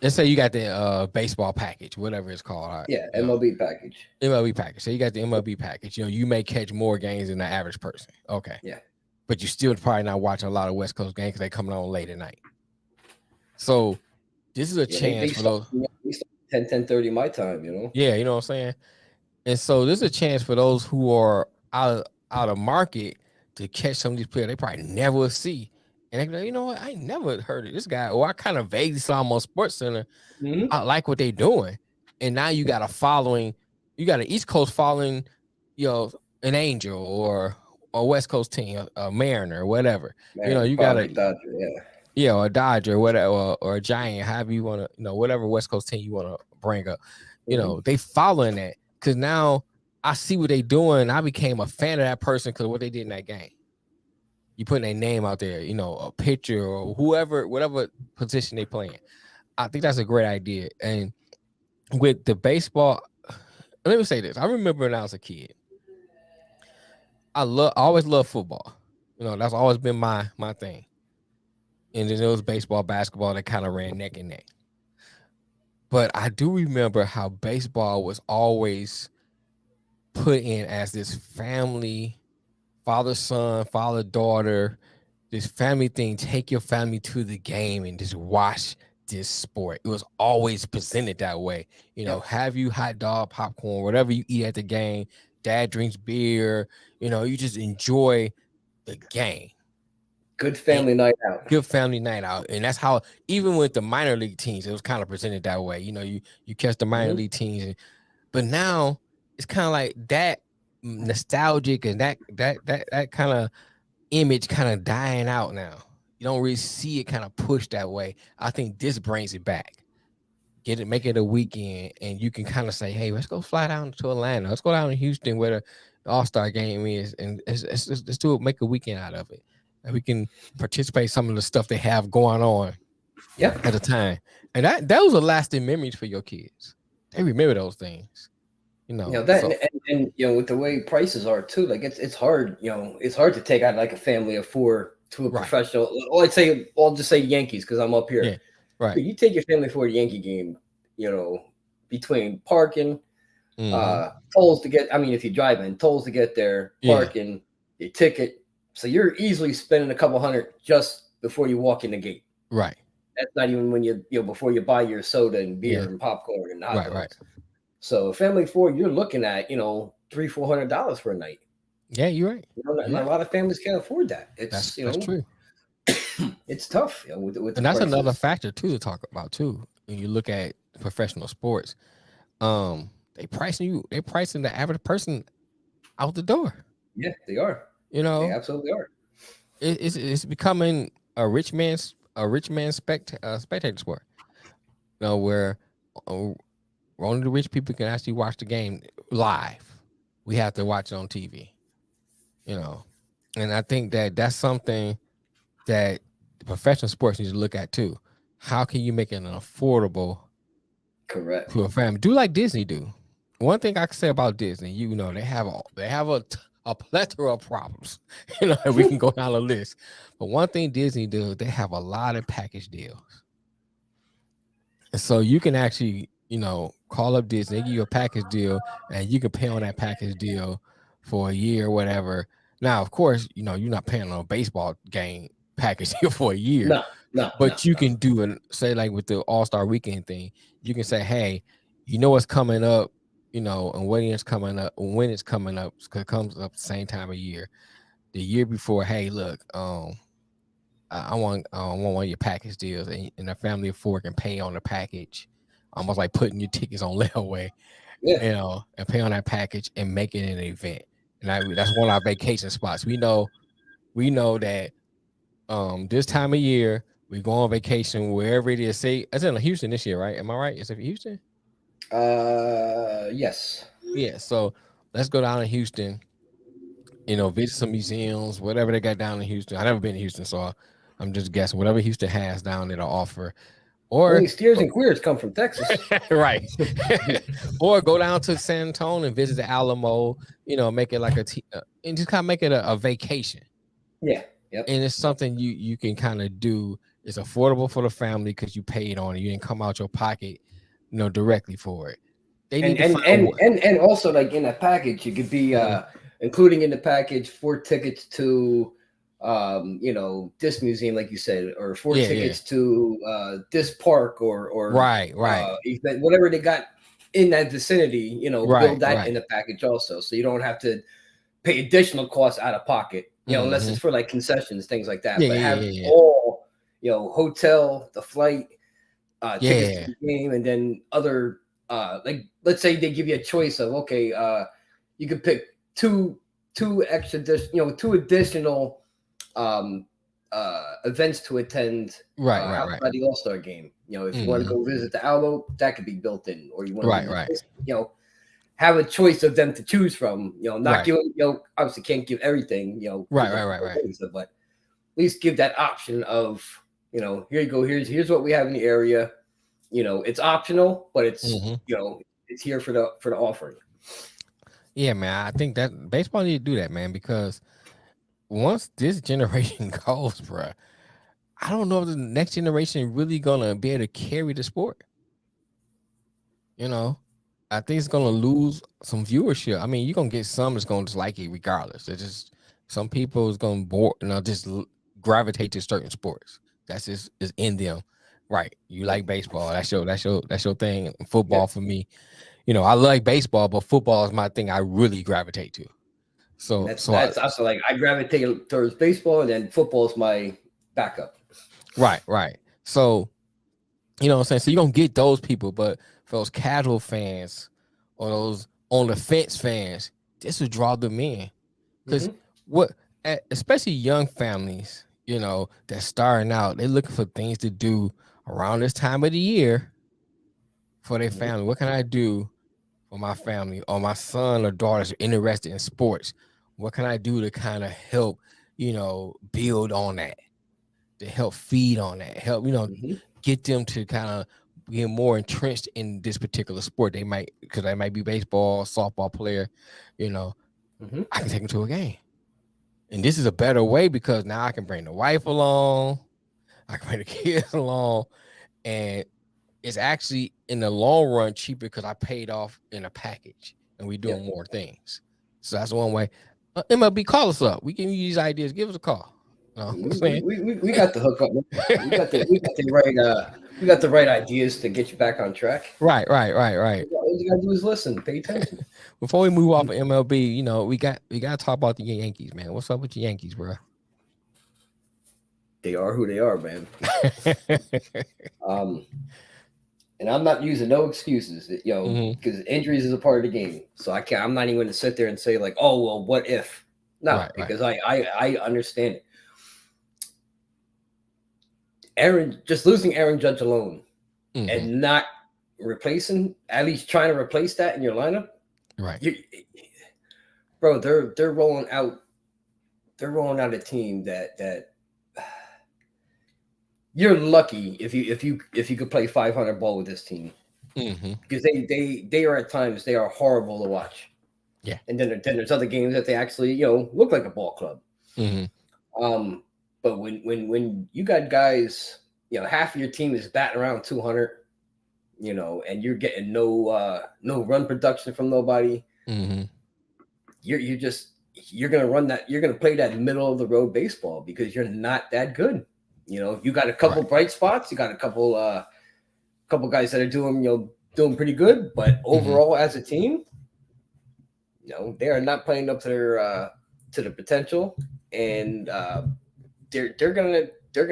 let's say you got the baseball package, whatever it's called. Yeah, MLB package. MLB package. So you got the MLB package. You may catch more games than the average person. Okay. Yeah. But you still probably not watching a lot of West Coast games because they coming on late at night. So this is a chance for those. 10:30 my time. Yeah, you know what I'm saying. And so this is a chance for those who are out of market to catch some of these players they probably never see. And they go, you know what? I never heard of this guy. Or I kind of vaguely saw him on Sports Center. Mm-hmm. I like what they're doing. And now you got a following. You got an East Coast following, an Angel or a West Coast team, a Mariner, or whatever. You got a Dodger, or a Dodger, whatever, or a Giant, however you want to, whatever West Coast team you want to bring up. They following that because now I see what they doing. I became a fan of that person because of what they did in that game. You putting their name out there, a pitcher or whoever, whatever position they playing. I think that's a great idea. And with the baseball, let me say this. I remember when I was a kid, I always loved football. That's always been my thing. And then it was baseball, basketball that kind of ran neck and neck. But I do remember how baseball was always put in as this family, father-son, father-daughter, this family thing. Take your family to the game and just watch this sport. It was always presented that way. Have you hot dog, popcorn, whatever you eat at the game. Dad drinks beer. You just enjoy the game. Good family night out. Good family night out. And that's how, even with the minor league teams, it was kind of presented that way. You catch the minor league teams. But now it's kind of like that nostalgic and that kind of image kind of dying out now. You don't really see it kind of pushed that way. I think this brings it back. Make it a weekend, and you can kind of say, "Hey, let's go fly down to Atlanta. Let's go down to Houston where the All-Star game is, and let's do it. Make a weekend out of it, and we can participate in some of the stuff they have going on, at the time. And those are lasting memories for your kids. They remember those things, that and with the way prices are too, like it's hard. It's hard to take out like a family of 4 to a professional. Well, I'll just say Yankees because I'm up here. Yeah. Right. You take your family for a Yankee game, between parking, tolls to get. I mean, if you drive in, tolls to get there, parking, your ticket. So you're easily spending a couple $100 just before you walk in the gate. Right. That's not even when before you buy your soda and beer and popcorn and hot dogs. Right. So a family of 4, you're looking at $300-$400 for a night. Yeah, you're right. A lot of families can't afford that. That's true. It's tough. With and that's prices. Another factor too to talk about too. When you look at professional sports, they're pricing the average person out the door. Yeah, they are. They absolutely are. It's becoming a rich man's spectator sport. Where only the rich people can actually watch the game live. We have to watch it on TV. And I think that's something that professional sports needs to look at too. How can you make it an affordable, correct, to a family? Do like Disney do. One thing I can say about Disney, they have a plethora of problems. We can go down the list. But one thing Disney does, they have a lot of package deals. And so you can actually, call up Disney, they give you a package deal, and you can pay on that package deal for a year or whatever. Now, of course, you're not paying on a baseball game package deal for a year. No. But you can do it, say like with the All-Star Weekend thing, you can say, hey, what's coming up, and when it's coming up, because it comes up the same time of year. The year before, hey, look, I want one of your package deals, and a family of 4 can pay on the package, almost like putting your tickets on layaway, and pay on that package and make it an event. And that's one of our vacation spots. We know that this time of year we go on vacation wherever it is. Say it's in Houston this year, right? Am I right? Is it Houston? Yes. Yeah. So let's go down to Houston. Visit some museums, whatever they got down in Houston. I've never been to Houston, so I'm just guessing whatever Houston has down there to offer. Or only steers and queers come from Texas, right? Or go down to San Antonio and visit the Alamo. Make it like and just kind of make it a vacation. Yeah. Yep. And it's something you can kind of do. It's affordable for the family because you paid on it. You didn't come out your pocket, directly for it. They need and also like in that package, you could be including in the package 4 tickets to this museum, like you said, or 4 tickets to this park or right event, whatever they got in that vicinity. Build that in the package also, so you don't have to pay additional costs out of pocket. Unless it's for like concessions, things like that. But have all, hotel, the flight, tickets to the game, and then other, like let's say they give you a choice of you could pick two extra, 2 additional events to attend outside the All-Star game. If you want to go visit the Alamo, that could be built in, or you want to have a choice of them to choose from, not giving, obviously can't give everything, right. But at least give that option of, here you go, here's what we have in the area. It's optional, but it's, it's here for the offering. Yeah, man. I think that baseball need to do that, man, because once this generation goes, bro, I don't know if the next generation really gonna be able to carry the sport. I think it's gonna lose some viewership. I mean, you're gonna get some that's gonna dislike it regardless. It's just some people is gonna just gravitate to certain sports. That's just is in them. Right. You like baseball. That's your thing. Football for me. I like baseball, but football is my thing I really gravitate to. So that's also like I gravitate towards baseball, and then football is my backup. Right. So what I'm saying? So you're gonna get those people, but for those casual fans or those on the fence fans, this will draw them in. Because Mm-hmm. especially young families, that's starting out, they're looking for things to do around this time of the year for their family. What can I do for my family, or my son or daughters are interested in sports? What can I do to kind of help, build on that, to help feed on that, help, get them to kind of get more entrenched in this particular sport. Because they might be baseball, softball player, I can take them to a game. And this is a better way because now I can bring the wife along, I can bring the kids along, and it's actually in the long run cheaper because I paid off in a package and we're doing more things. So that's one way. MLB, call us up. We give you these ideas. Give us a call. We got the hookup. We got the right ideas to get you back on track. Right. All you gotta do is listen, pay attention. Before we move off of MLB, we got to talk about the Yankees, man. What's up with the Yankees, bro? They are who they are, man. And I'm not using no excuses, because injuries is a part of the game. So I'm not even going to sit there and say like, oh well, what if? No, because I understand it. Just losing Aaron Judge alone and not replacing, at least trying to replace that in your lineup, right? Bro, they're rolling out a team that you're lucky if you could play 500 ball with this team, because they are at times they are horrible to watch. Yeah, and then there's other games that they actually look like a ball club. But when you got guys, half of your team is batting around 200, and you're getting no run production from nobody, you're gonna run that, you're gonna play that middle of the road baseball because you're not that good. You got a couple bright spots, you got a couple guys that are doing pretty good, but overall as a team, they are not playing up to their potential, and they're gonna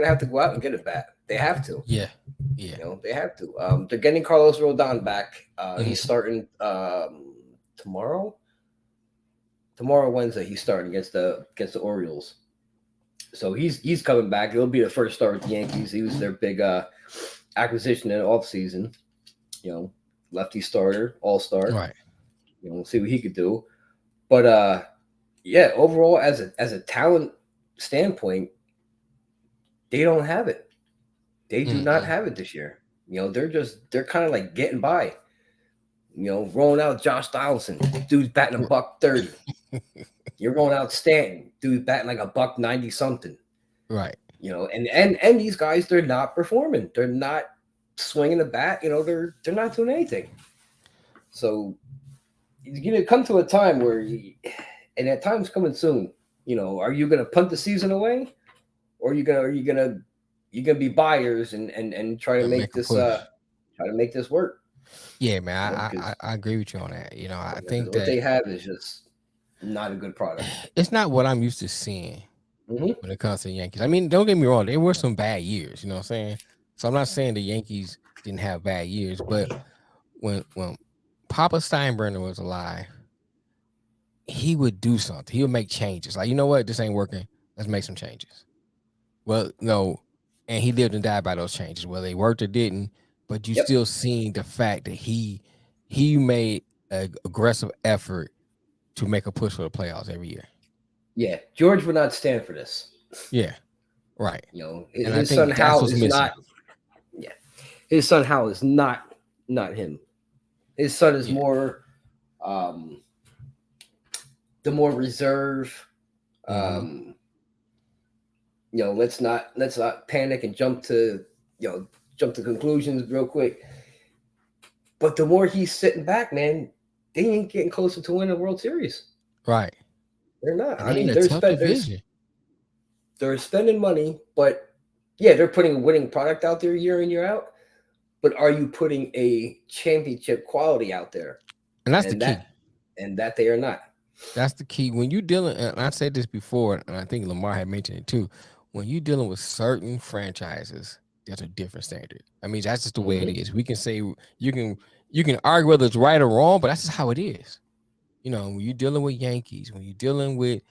have to go out and get it back. They have to. Yeah. They have to. They're getting Carlos Rodon back. He's starting tomorrow. Tomorrow, Wednesday, he's starting against the Orioles. So he's coming back. He'll be the first start with the Yankees. He was their big acquisition in the offseason. Lefty starter, all-star. Right. We'll see what he could do. But overall, as a talent standpoint, they don't have it. They do not have it this year. They're kind of like getting by. Rolling out Josh Donaldson, dude's batting $130. You're rolling out Stanton, dude's batting like $190 something. Right. And these guys, they're not performing. They're not swinging the bat. They're not doing anything. So you're gonna come to a time where, and that time's coming soon. Are you gonna punt the season away, or are you gonna be buyers and try to make this work? Yeah, man, I agree with you on that. I think what that they have is just not a good product. It's not what I'm used to seeing when it comes to the Yankees. I mean, don't get me wrong, there were some bad years. You know what I'm saying? So I'm not saying the Yankees didn't have bad years, but when Papa Steinbrenner was alive, he would do something. He would make changes. Like, you know what? This ain't working. Let's make some changes. Well, no, and he lived and died by those changes. Whether they worked or didn't, but you still seeing the fact that he made an aggressive effort to make a push for the playoffs every year. Yeah, George would not stand for this. Yeah, right. His son Hal is not. Yeah, his son Hal is not him. His son is more, the more reserved. Let's not panic and jump to conclusions real quick. But the more he's sitting back, man, they ain't getting closer to winning the World Series. Right. They're not. I mean, they're spending money, but they're putting a winning product out there year in, year out. But are you putting a championship quality out there? And that's the key. And that they are not. That's the key. When you're dealing, and I said this before, and I think Lamar had mentioned it too, when you're dealing with certain franchises, there's a different standard. I mean, that's just the way it is. We can say you can argue whether it's right or wrong, but that's just how it is. when you're dealing with Yankees, when you're dealing with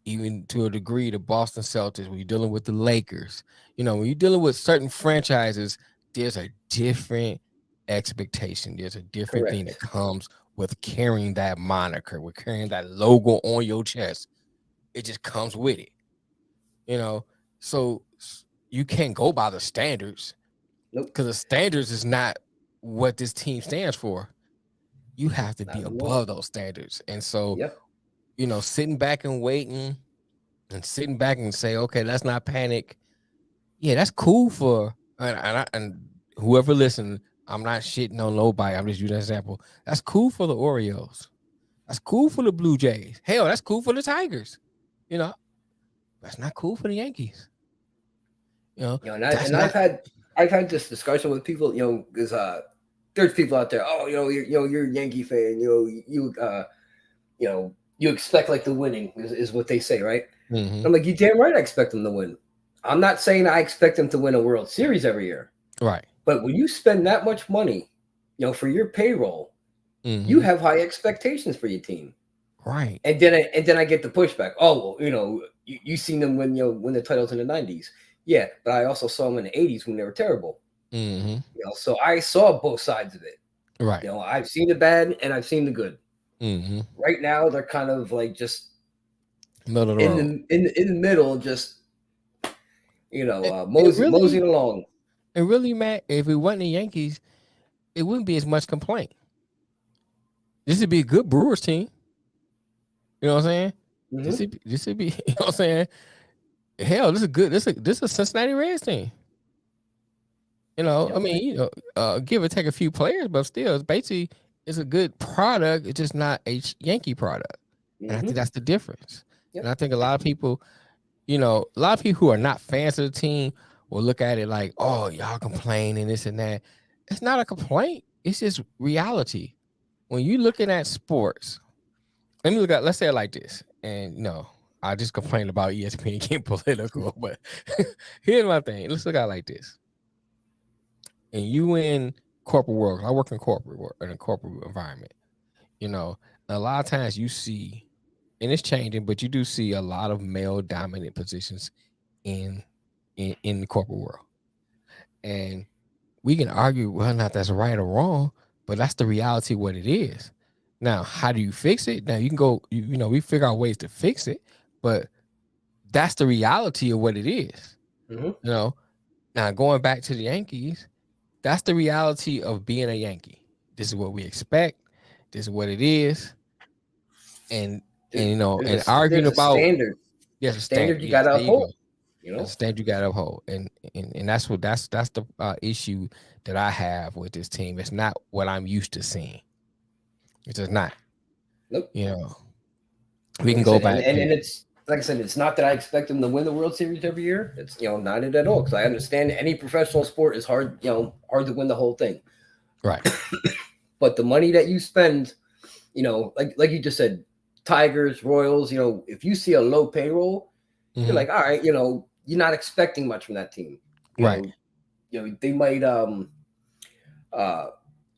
even to a degree the Boston Celtics, when you're dealing with the Lakers, when you're dealing with certain franchises, there's a different expectation. There's a different thing that comes with carrying that moniker, with carrying that logo on your chest. It just comes with it. So you can't go by the standards. Nope. Because the standards is not what this team stands for. You have to be above those standards. And so, sitting back and waiting and sitting back and say, okay, let's not panic. Yeah, that's cool for and whoever listen, I'm not shitting on nobody. I'm just using an example. That's cool for the Orioles. That's cool for the Blue Jays. Hell, that's cool for the Tigers. That's not cool for the Yankees. And I've had this discussion with people, because there's people out there. Oh, you're a Yankee fan. You expect like the winning is what they say, right? Mm-hmm. I'm like, you damn right, I expect them to win. I'm not saying I expect them to win a World Series every year, right? But when you spend that much money, for your payroll, you have high expectations for your team, right? And then I get the pushback. Oh, well, you seen them win the titles in the '90s. Yeah, but I also saw them in the '80s when they were terrible. Mm-hmm. So I saw both sides of it. Right. I've seen the bad and I've seen the good. Mm-hmm. Right now, they're kind of like just middle of the road. In the middle, just moseying along. And really, Matt, if it wasn't the Yankees, it wouldn't be as much complaint. This would be a good Brewers team. You know what I'm saying? Mm-hmm. This would be. You know what I'm saying? Hell, this is good. This is a Cincinnati Reds team. I mean, give or take a few players, but still, it's a good product. It's just not a Yankee product, and I think that's the difference. Yep. And I think a lot of people, who are not fans of the team will look at it like, "Oh, y'all complaining this and that." It's not a complaint. It's just reality. When you're looking at sports, let's say it like this, and I just complained about ESPN getting political, but here's my thing. Let's look at it like this. And you in corporate world, I work in corporate work, in a corporate environment. A lot of times you see, and it's changing, but you do see a lot of male dominant positions in the corporate world. And we can argue whether or not that's right or wrong, but that's the reality of what it is. Now, how do you fix it? Now you can go, we figure out ways to fix it, but that's the reality of what it is. Mm-hmm. Now going back to the Yankees, that's the reality of being a Yankee. This is what we expect. This is what it is. And arguing about standard. Yes, a standard you gotta uphold. A standard you gotta uphold. And that's the issue that I have with this team. It's not what I'm used to seeing. It's just not. Nope. We can go back. And it's like I said, it's not that I expect them to win the World Series every year. It's not it at all, because I understand any professional sport is hard, hard to win the whole thing. Right. But the money that you spend, like you just said, Tigers, Royals, if you see a low payroll, you're like, all right, you're not expecting much from that team. Right. They might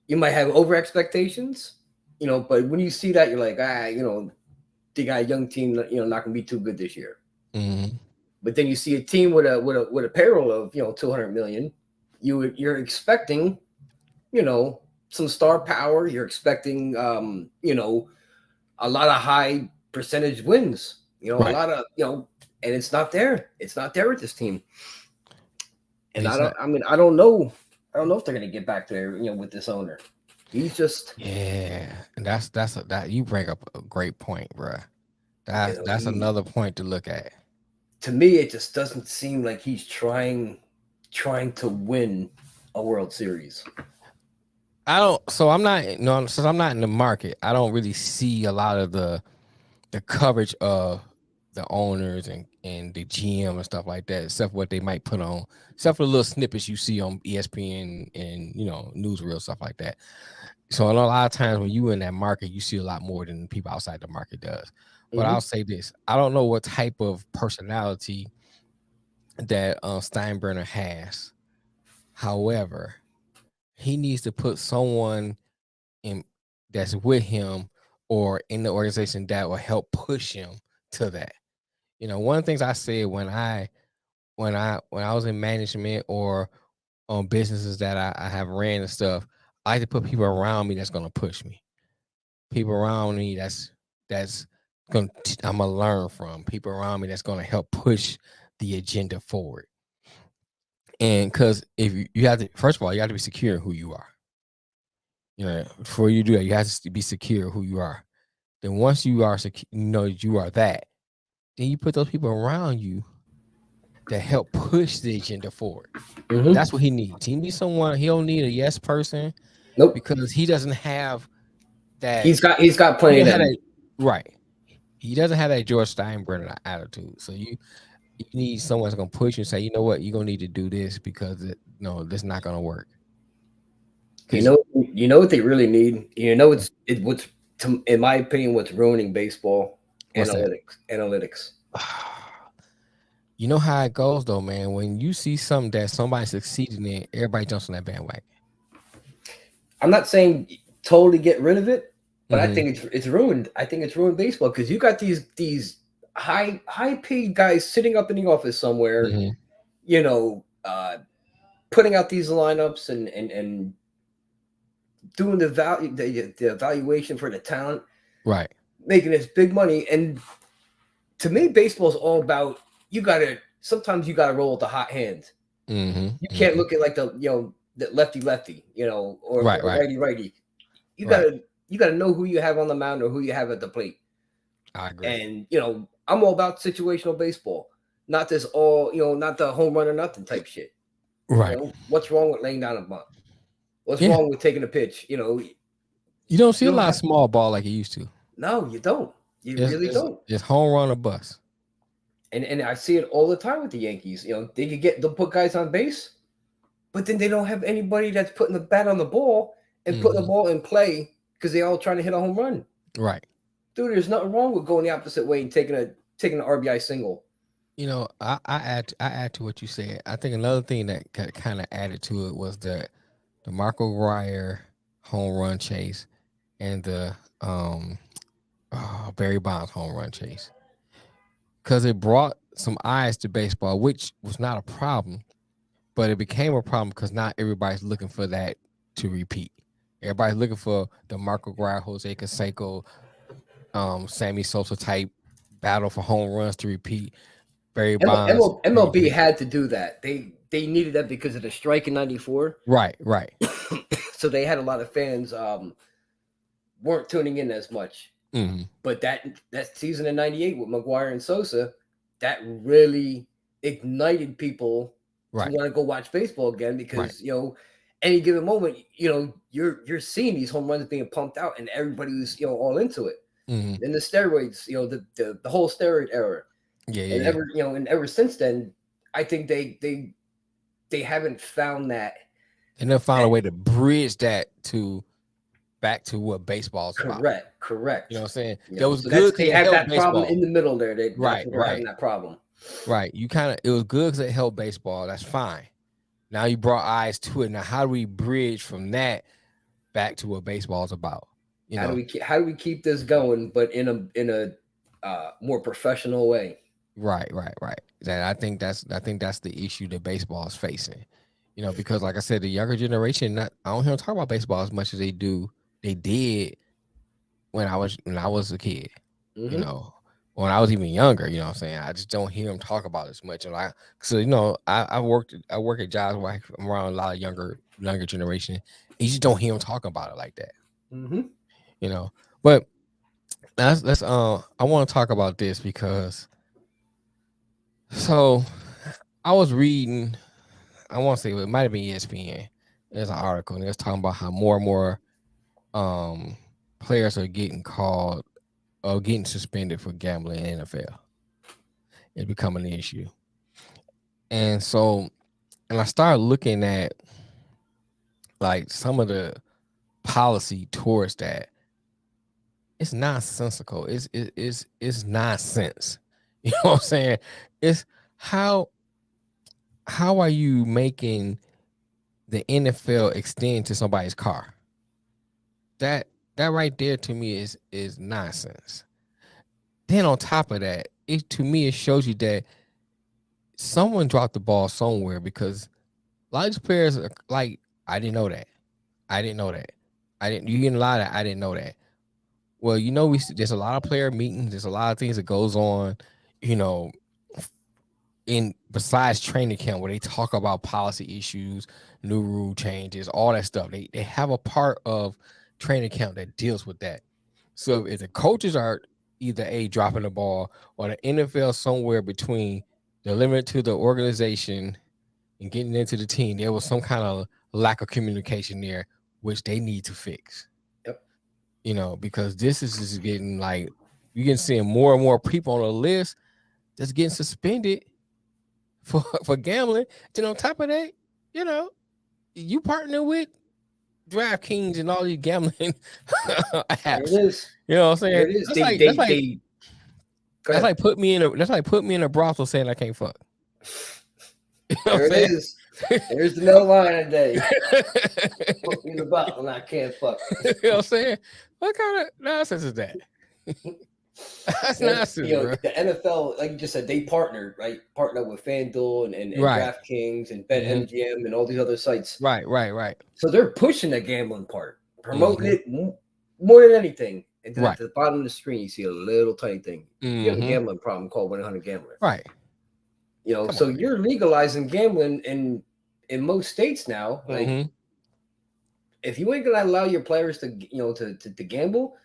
you might have over expectations, but when you see that, you're like, they got a young team that, not gonna be too good this year. Mm-hmm. But then you see a team with a payroll of 200 million, you're expecting, some star power. You're expecting a lot of high percentage wins. Right. A lot of and it's not there. It's not there with this team. And I don't know if they're gonna get back there, with this owner. He's just and that you bring up a great point, bro. That's another point to look at. To me, it just doesn't seem like he's trying to win a World Series. Since I'm not in the market, I don't really see a lot of the coverage of the owners and the GM and stuff like that, except what they might put on, except for the little snippets you see on ESPN and newsreel, stuff like that. So a lot of times when you in that market, you see a lot more than people outside the market does. But I'll say this: I don't know what type of personality that Steinbrenner has. However, he needs to put someone in that's with him or in the organization that will help push him to that. One of the things I said when I was in management or on businesses that I have ran and stuff, I like to put people around me that's gonna push me. People around me that's I'm gonna learn from. People around me that's gonna help push the agenda forward. And because if you have to, first of all, you have to be secure in who you are. Before you do that, you have to be secure who you are. Then once you are secure, you are that. Then you put those people around you that help push the agenda forward. Mm-hmm. That's what he needs. He needs someone. He don't need a yes person. Nope. Because he doesn't have that. He's got plenty of them. Right. He doesn't have that George Steinbrenner attitude. So you need someone that's gonna push you and say, you know what, you're gonna need to do this because this is not gonna work. You know what they really need. What's in my opinion, what's ruining baseball? Analytics. You know how it goes though, man. When you see something that somebody succeeding in, everybody jumps on that bandwagon. I'm not saying totally get rid of it, but I think it's ruined. I think it's ruined baseball because you got these high paid guys sitting up in the office somewhere, putting out these lineups and doing the evaluation for the talent, right? Making this big money. And to me, baseball is all about sometimes you gotta roll with the hot hand. You can't look at like the lefty, or righty. You gotta know who you have on the mound or who you have at the plate. I agree. And I'm all about situational baseball, not this not the home run or nothing type shit. Right. What's wrong with laying down a bunt? What's wrong with taking a pitch? You don't see a lot of small ball like you used to. No, you don't. You really don't. It's home run or bust. And I see it all the time with the Yankees. They'll put guys on base, but then they don't have anybody that's putting the bat on the ball and putting the ball in play because they're all trying to hit a home run. Right. Dude, there's nothing wrong with going the opposite way and taking an RBI single. I add to what you said. I think another thing that kind of added to it was the Marco Grier home run chase and the Barry Bonds home run chase, because it brought some eyes to baseball, which was not a problem, but it became a problem because not everybody's looking for that to repeat. Everybody's looking for the Marco Grier, Jose Canseco, Sammy Sosa type battle for home runs to repeat. Barry Bonds. MLB had to do that. They needed that because of the strike in '94. Right. So they had a lot of fans weren't tuning in as much. But that season in '98 with McGwire and Sosa, that really ignited people to want to go watch baseball again because any given moment, you're seeing these home runs being pumped out and everybody was all into it. And the steroids, the whole steroid era. And ever since then, I think they haven't found that. And then found a way to bridge that back to what baseball's about. Correct. You know what I'm saying? That was good. They had that problem in the middle there. They're having that problem. Right. It was good because it helped baseball. That's fine. Now you brought eyes to it. Now how do we bridge from that back to what baseball's about? How do we keep this going, but in a more professional way? Right. I think that's the issue that baseball is facing. Because like I said, the younger generation, I don't hear them talk about baseball as much as they did when I was a kid. When I was even younger, you know what I'm saying? I just don't hear them talk about it as much. And I work at jobs where I'm around a lot of younger generation. And you just don't hear them talking about it like that. But let's I want to talk about this because I was reading, I want to say it might have been ESPN. There's an article and it's talking about how more and more players are getting called or getting suspended for gambling in the NFL. It's becoming an issue. And I started looking at like some of the policy towards that. It's nonsensical. It's nonsense. You know what I'm saying? It's how are you making the NFL extend to somebody's car? That right there to me is nonsense. Then on top of that, it shows you that someone dropped the ball somewhere, because a lot of these players are like, I didn't know that. I didn't know that. You getting a lot of, I didn't know that. Well, there's a lot of player meetings. There's a lot of things that goes on, you know, in besides training camp, where they talk about policy issues, new rule changes, all that stuff. They have a part of training camp that deals with that. So if the coaches are either dropping the ball, or the NFL somewhere between delivering to the organization and getting into the team, there was some kind of lack of communication there, which they need to fix. Yep. Because this is just getting like, you can see more and more people on the list that's getting suspended for gambling. Then on top of that, you partner with DraftKings and all these gambling apps. There it is. You know what I'm saying? There it is. That's like put me in a brothel saying I can't fuck. You know there it is. There's the no line today. Put me in the bottle and I can't fuck. You know what I'm saying? What kind of nonsense is that? That's nonsense, bro. The NFL, like you just said, they partnered with FanDuel and DraftKings and BetMGM and all these other sites. Right. So they're pushing the gambling part, promoting it more than anything. And then at the bottom of the screen, you see a little tiny thing. You have a gambling problem, call 1-800-GAMBLER. Right. You're legalizing gambling in most states now. Like, if you ain't gonna allow your players to gamble,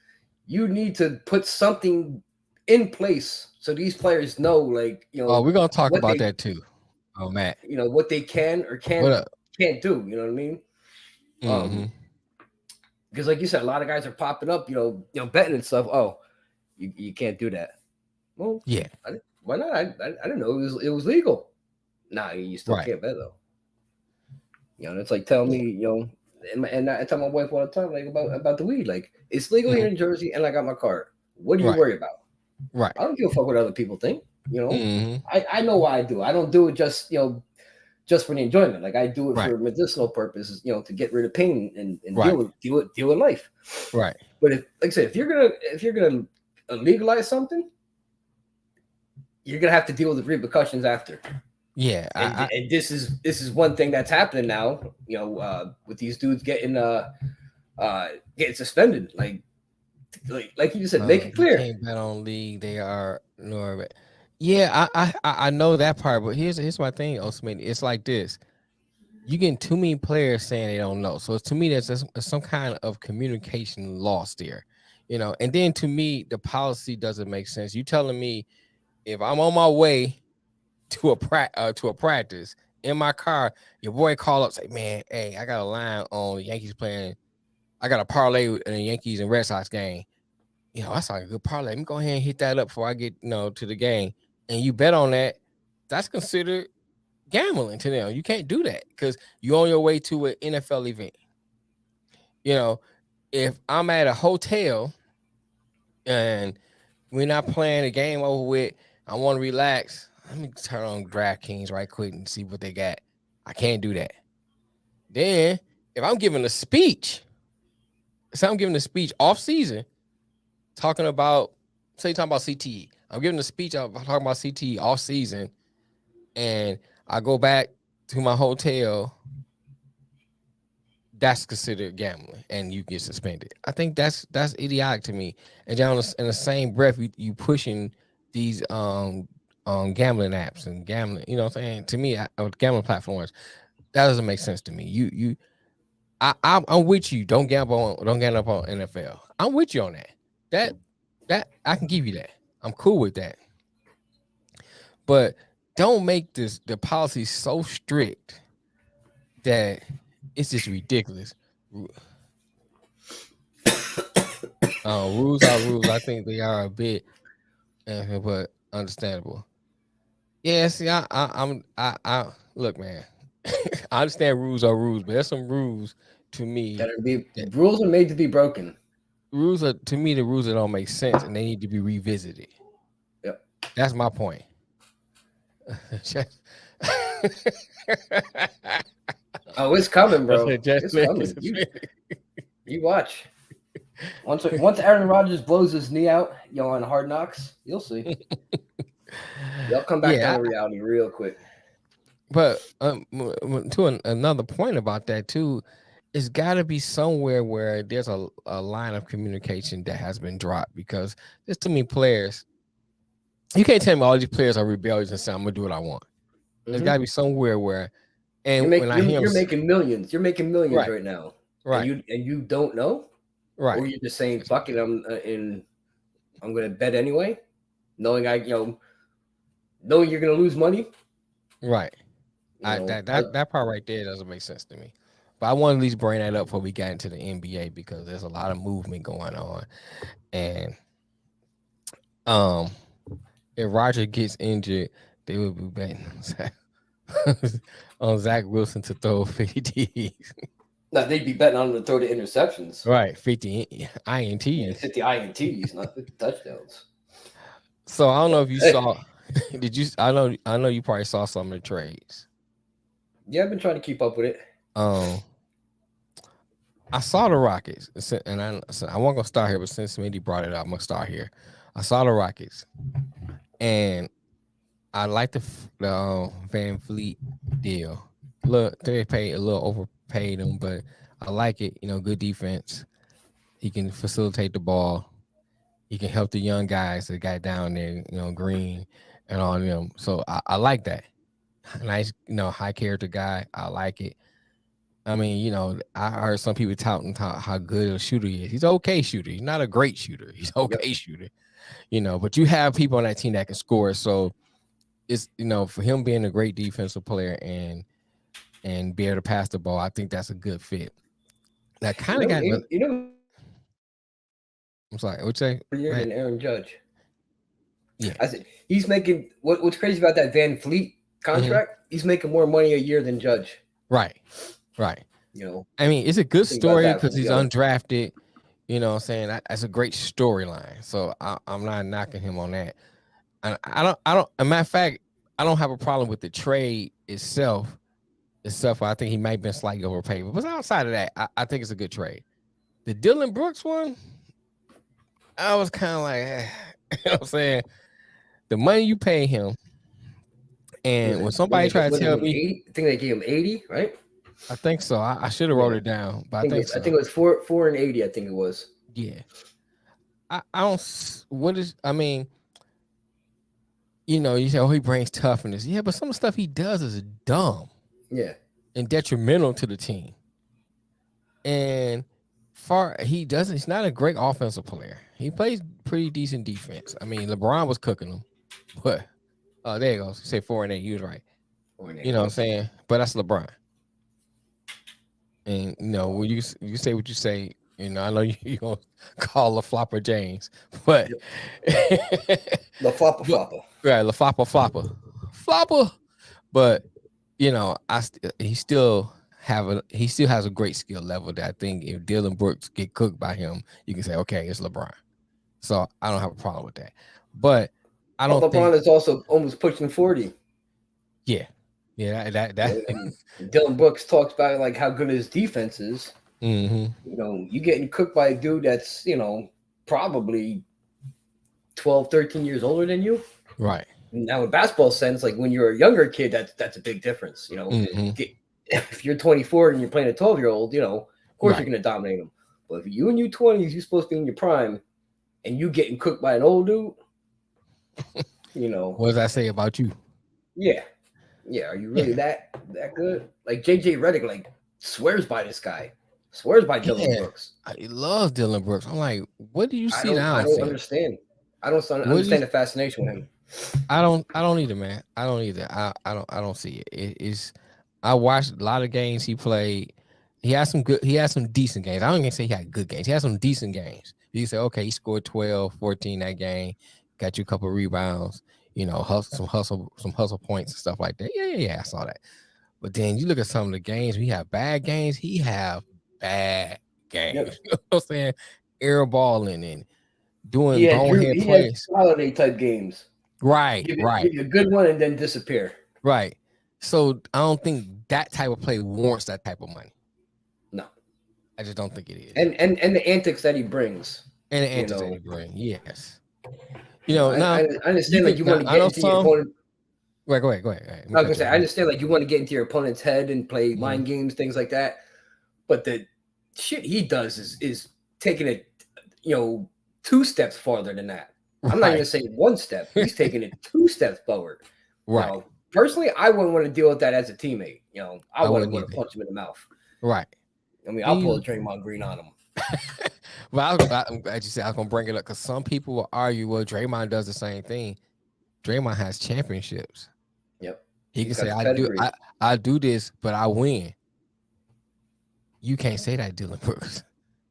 you need to put something in place so these players know, like, Oh, we're gonna talk about that too. Oh, Matt. What they can or can't do. You know what I mean? Because like you said, a lot of guys are popping up, betting and stuff. Oh, you can't do that. Well, yeah. Why not? I didn't know it was legal. Nah, you still can't bet though. It's like telling me, and I tell my wife all the time, like, about the weed. Like, it's legal here in Jersey, and I got my card. What do you worry about? Right. I don't give a fuck what other people think. I know why I do. I don't do it just for the enjoyment. Like, I do it for medicinal purposes. To get rid of pain and deal with life. Right. But like I said, if you're gonna legalize something, you're gonna have to deal with the repercussions after. Yeah, and this is one thing that's happening now. With these dudes getting suspended. Like you just said, make it clear. Can't bet on league. They are Yeah, I know that part, but here's my thing, Osman. It's like this: you getting too many players saying they don't know. So to me, there's some kind of communication lost there. And then to me, the policy doesn't make sense. You telling me, if I'm on my way to a practice in my car, your boy call up, say, man, hey, I got a line on the Yankees playing. I got a parlay in the Yankees and Red Sox game. That's like a good parlay. Let me go ahead and hit that up before I get to the game. And you bet on that. That's considered gambling to them. You can't do that because you're on your way to an NFL event. If I'm at a hotel and we're not playing the game over with, I want to relax. Let me turn on DraftKings right quick and see what they got. I can't do that. Then, if I'm giving a speech, off season, talking about CTE. I'm giving a speech talking about CTE off season, and I go back to my hotel. That's considered gambling, and you get suspended. I think that's idiotic to me. And then in the same breath, you pushing these gambling apps and gambling. You know what I'm saying? To me, gambling platforms, that doesn't make sense to me. I'm with you. Don't gamble on NFL. I'm with you on that. That I can give you that. I'm cool with that. But don't make the policy so strict that it's just ridiculous. Rules are rules. I think they are a bit, but understandable. Yeah, see, I look, man. I understand rules are rules, but there's some rules to me rules are made to be broken. Rules are, to me, the rules that don't make sense, and they need to be revisited. Yep, that's my point. Oh, it's coming, bro. It's coming. You watch. Once Aaron Rodgers blows his knee out, on Hard Knocks, you'll see. They'll come back down to reality real quick. But to another point about that too, it's got to be somewhere where there's a line of communication that has been dropped, because there's too many players. You can't tell me all these players are rebellious and say, I'm gonna do what I want. There's got to be somewhere where, and you're making millions. You're making millions right now, right? And you don't know, right? Or you're just saying, "Fuck it, I'm gonna bet anyway," knowing knowing you're gonna lose money. Right. That part right there doesn't make sense to me. But I want to at least bring that up before we got into the NBA, because there's a lot of movement going on, and if Roger gets injured, they will be betting on Zach Wilson to throw 50 TDs. No, they'd be betting on him to throw the interceptions. Right, 50 INTs. Yeah, 50 INTs, not 50 touchdowns. So I don't know if you saw. Did you? I know you probably saw some of the trades. Yeah, I've been trying to keep up with it. I saw the Rockets, and I wasn't gonna start here, but since Smitty brought it up, I'm gonna start here. I saw the Rockets, and I like the Van Fleet deal. Look, they paid a little overpaid him, but I like it. Good defense. He can facilitate the ball. He can help the young guys that got down there, Green and all of them. So I like that. Nice, high character guy. I like it. I mean, I heard some people touting how good a shooter he is. He's an okay shooter. He's not a great shooter. He's an okay shooter. But you have people on that team that can score. So it's, for him being a great defensive player and be able to pass the ball, I think that's a good fit. That kind of got. I'm sorry. What'd you say? Year than Aaron Judge. Yeah, I said he's making what's crazy about that Van Fleet contract. Mm-hmm. He's making more money a year than Judge. Right. I mean, it's a good story because he's undrafted. What I'm saying? That's a great storyline. So I'm not knocking him on that. And I don't. As a matter of fact, I don't have a problem with the trade itself. I think he might have been slightly overpaid, but outside of that, I think it's a good trade. The Dylan Brooks one, I was kind of like, you know what I'm saying? The money you pay him, and when somebody tried to tell me, 80, I think they gave him 80, right? I think so. I should have wrote it down, but I think so. I think it was 4 and 80. I think it was. Yeah. I don't. What is? I mean, you say, oh, he brings toughness. Yeah, but some of the stuff he does is dumb. Yeah. And detrimental to the team. And he's not a great offensive player. He plays pretty decent defense. I mean, LeBron was cooking him. But there you go. Say 4 and 8. You was right. 4 and 8. You know what I'm saying? But that's LeBron. And when you say what you say, I know you gonna call LaFlopper James, but LaFlopper. Right, Flopper. But he still has a great skill level that I think if Dylan Brooks get cooked by him, you can say, okay, it's LeBron. So I don't have a problem with that. But I don't think LeBron is also almost pushing 40. Yeah. Yeah, that Dylan Brooks talks about like how good his defense is. Mm-hmm. You getting cooked by a dude that's, probably 12, 13 years older than you. Right. Now in basketball sense, like when you're a younger kid, that's a big difference. If you're 24 and you're playing a 12-year-old, of course you're going to dominate them. But if you in your 20s, you're supposed to be in your prime, and you getting cooked by an old dude, What does that say about you? Yeah. Yeah, are you really that good? Like JJ Redick, like swears by this guy, swears by Dylan Brooks. I love Dylan Brooks. I'm like, what do you see now? I don't understand. I don't understand the fascination with him. I don't either, man. I don't either. I don't see it. I watched a lot of games he played. He had some decent games. I don't even say he had good games. He had some decent games. You say, okay, he scored 12, 14 that game, got you a couple of rebounds. Some hustle points and stuff like that. Yeah, I saw that. But then you look at some of the games, we have bad games. He have bad games. Yep. You know what I'm saying? Airballing and doing bonehead plays. Holiday type games. Right. Give you a good one and then disappear. Right. So I don't think that type of play warrants that type of money. No. I just don't think it is. And the antics that he brings. And the You antics that know, he bring, yes. I Now you understand like could. you Now want to I get know into your some. opponent. Right, go ahead. Go ahead. Let me I was gonna cut say, you I understand like you want to get into your opponent's head and play off. mind games, things like that. But the shit he does is taking it, 2 steps farther than that. I'm not even Right, saying 1 step. He's taking it 2 steps forward. right. Personally, I wouldn't want to deal with that as a teammate. I I wouldn't wouldn't want to either. punch him in the mouth. Right. I mean, I'll pull He, a Draymond Green on him. well, I'm glad you said I was gonna bring it up because some people will argue, well, Draymond does the same thing. Draymond has championships. Yep. He He's can got say, the pedigree. I do this, but I win. You can't say that, Dylan Brooks.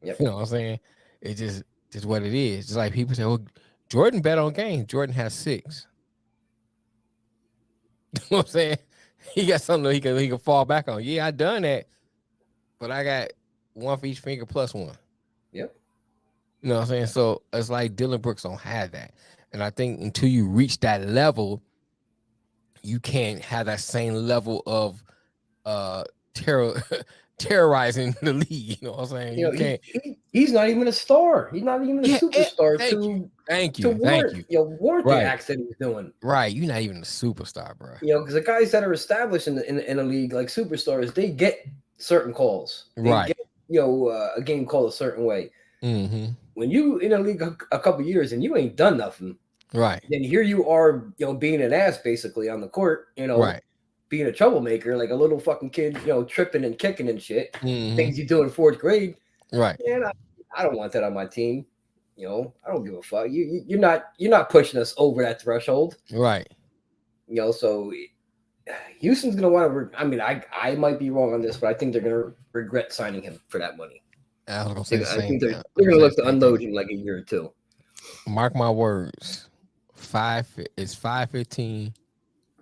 Yep. You know what I'm saying? It's just what it is. Just like people say, well, Jordan bet on games. Jordan has 6. You know what I'm saying? He got something he can fall back on. Yeah, I done that, but I got 1 for each finger plus 1. Yep. You know what I'm saying? So it's like Dylan Brooks don't have that. And I think until you reach that level, you can't have that same level of terror terrorizing the league. You know what I'm saying? You can't. He's not even a star. He's not even a superstar Thank to you. warrant the Right. acts that he's doing. Right. You're not even a superstar, bro. Because the guys that are established in a league like superstars, they get certain calls. They Right. get a game called a certain way. Mm-hmm. When you in a league a couple years and you ain't done nothing, right? Then here you are, being an ass basically on the court, right? Being a troublemaker, like a little fucking kid, tripping and kicking and shit. Mm-hmm. Things you do in 4th grade. Right. And I don't want that on my team. I don't give a fuck. You're not pushing us over that threshold. Right. So Houston's gonna want to. I mean, I might be wrong on this, but I think they're gonna regret signing him for that money. I was gonna say the I same. think they're gonna look to unload him like a year or 2. Mark my words. It's 5/15,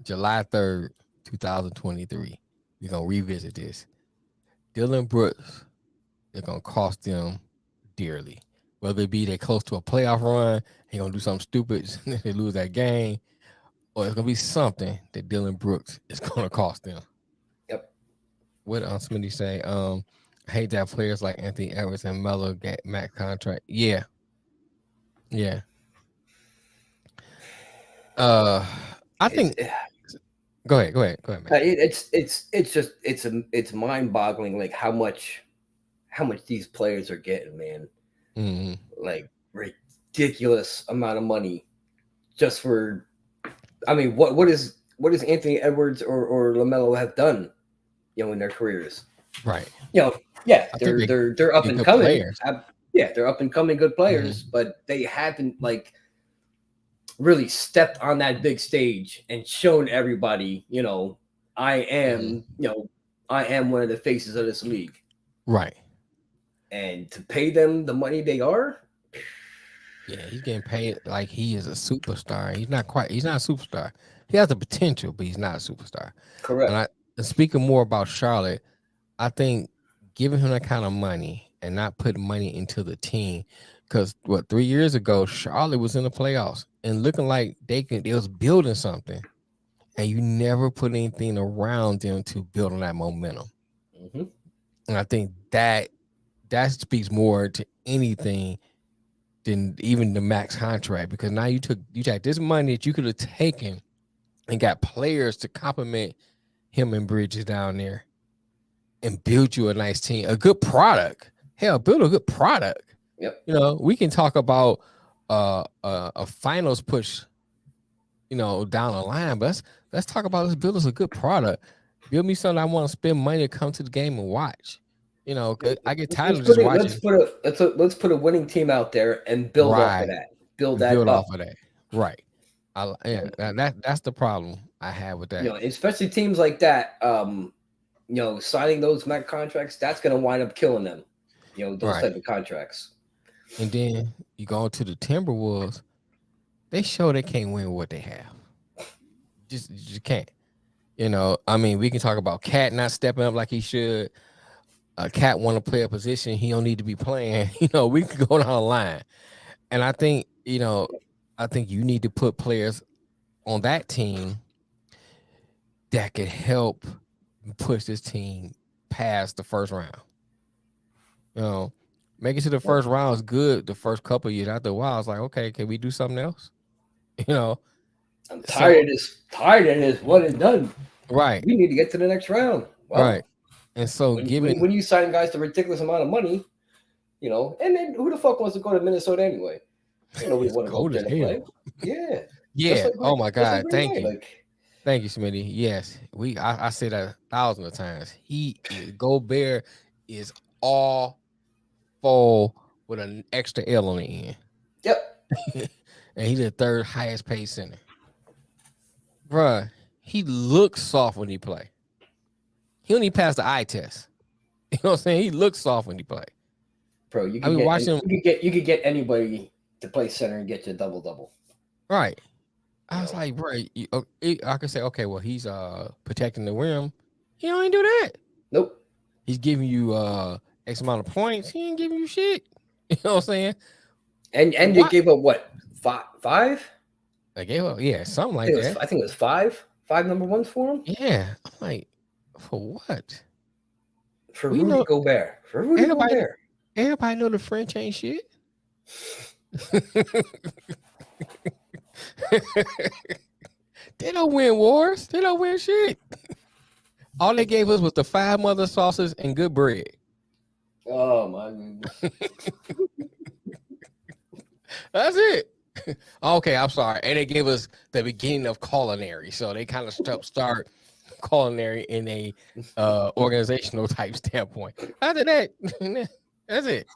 July 3rd, 2023. We're gonna revisit this. Dylan Brooks is gonna cost them dearly. Whether it be they're close to a playoff run, he gonna do something stupid, they lose that game, or it's gonna be something that Dylan Brooks is gonna cost them. Yep. What Smitty say? I hate that players like Anthony Edwards and Melo get max contract. Yeah. Yeah. I think. Go ahead, man. It's mind-boggling, like how much these players are getting, man. Mm-hmm. Like ridiculous amount of money just for. I mean, what is Anthony Edwards or LaMelo have done, in their careers? Right. Yeah, they're up and coming. Players. They're up and coming good players, but they haven't really stepped on that big stage and shown everybody, I am, I am one of the faces of this league. Right. And to pay them the money they are. Yeah, he's getting paid like he is a superstar. He's not a superstar. He has the potential, but he's not a superstar. Correct. And speaking more about Charlotte, I think giving him that kind of money and not putting money into the team, because 3 years ago, Charlotte was in the playoffs and looking like they was building something, and you never put anything around them to build on that momentum. Mm-hmm. And I think that speaks more to anything than even the max contract, because now you took this money that you could have taken and got players to complement him and Bridges down there and build you a nice team, a good product. Hell, build a good product. Yep. We can talk about a finals push, down the line, but let's talk about, let's build us a good product. Build me something I want to spend money to come to the game and watch. I get tired of just watching. Let's put a winning team out there and build off of that. Build off of that. Right. That's the problem I have with that. Especially teams like that. Signing those max contracts, that's going to wind up killing them. Those type of contracts. And then you go to the Timberwolves. They show they can't win what they have. Just can't. I mean, we can talk about Cat not stepping up like he should. Cat want to play a position he don't need to be playing. We can go down the line. And I think, you need to put players on that team that could help push this team past the first round. You know, make it to the first round is good. The first couple of years, after a while, it's like, okay, can we do something else? You know, I'm tired of this. Tired of this. One and done. Right. We need to get to the next round. Well, right. And so, when you sign guys to a ridiculous amount of money, you know, and then who the fuck wants to go to Minnesota anyway? Nobody want to go up there to play. Yeah. Yeah. Oh my God. Thank you. Like, thank you, Smitty. Yes, I say that 1,000 of times. Gobert is all full with an extra L on the end. Yep. And he's the third highest paid center. Bruh, he looks soft when he play. He only passed the eye test. You know what I'm saying? He looks soft when he play. Bro, you could get anybody to play center and get you a double-double. Right. I was like, bro, I could say, okay, well, he's protecting the rim. He don't even do that. Nope. He's giving you X amount of points. He ain't giving you shit. You know what I'm saying? And they gave up what? Five? They gave up, yeah, something like that. I think it was five number ones for him. Yeah. I'm like, for what? For Rudy Gobert. For Rudy Gobert. Everybody know the French ain't shit. They don't win wars. They don't win shit. All they gave us was the 5 mother sauces and good bread. Oh my goodness. That's it. Okay, I'm sorry. And they gave us the beginning of culinary. So they kind of start culinary in a organizational type standpoint. After that, that's it.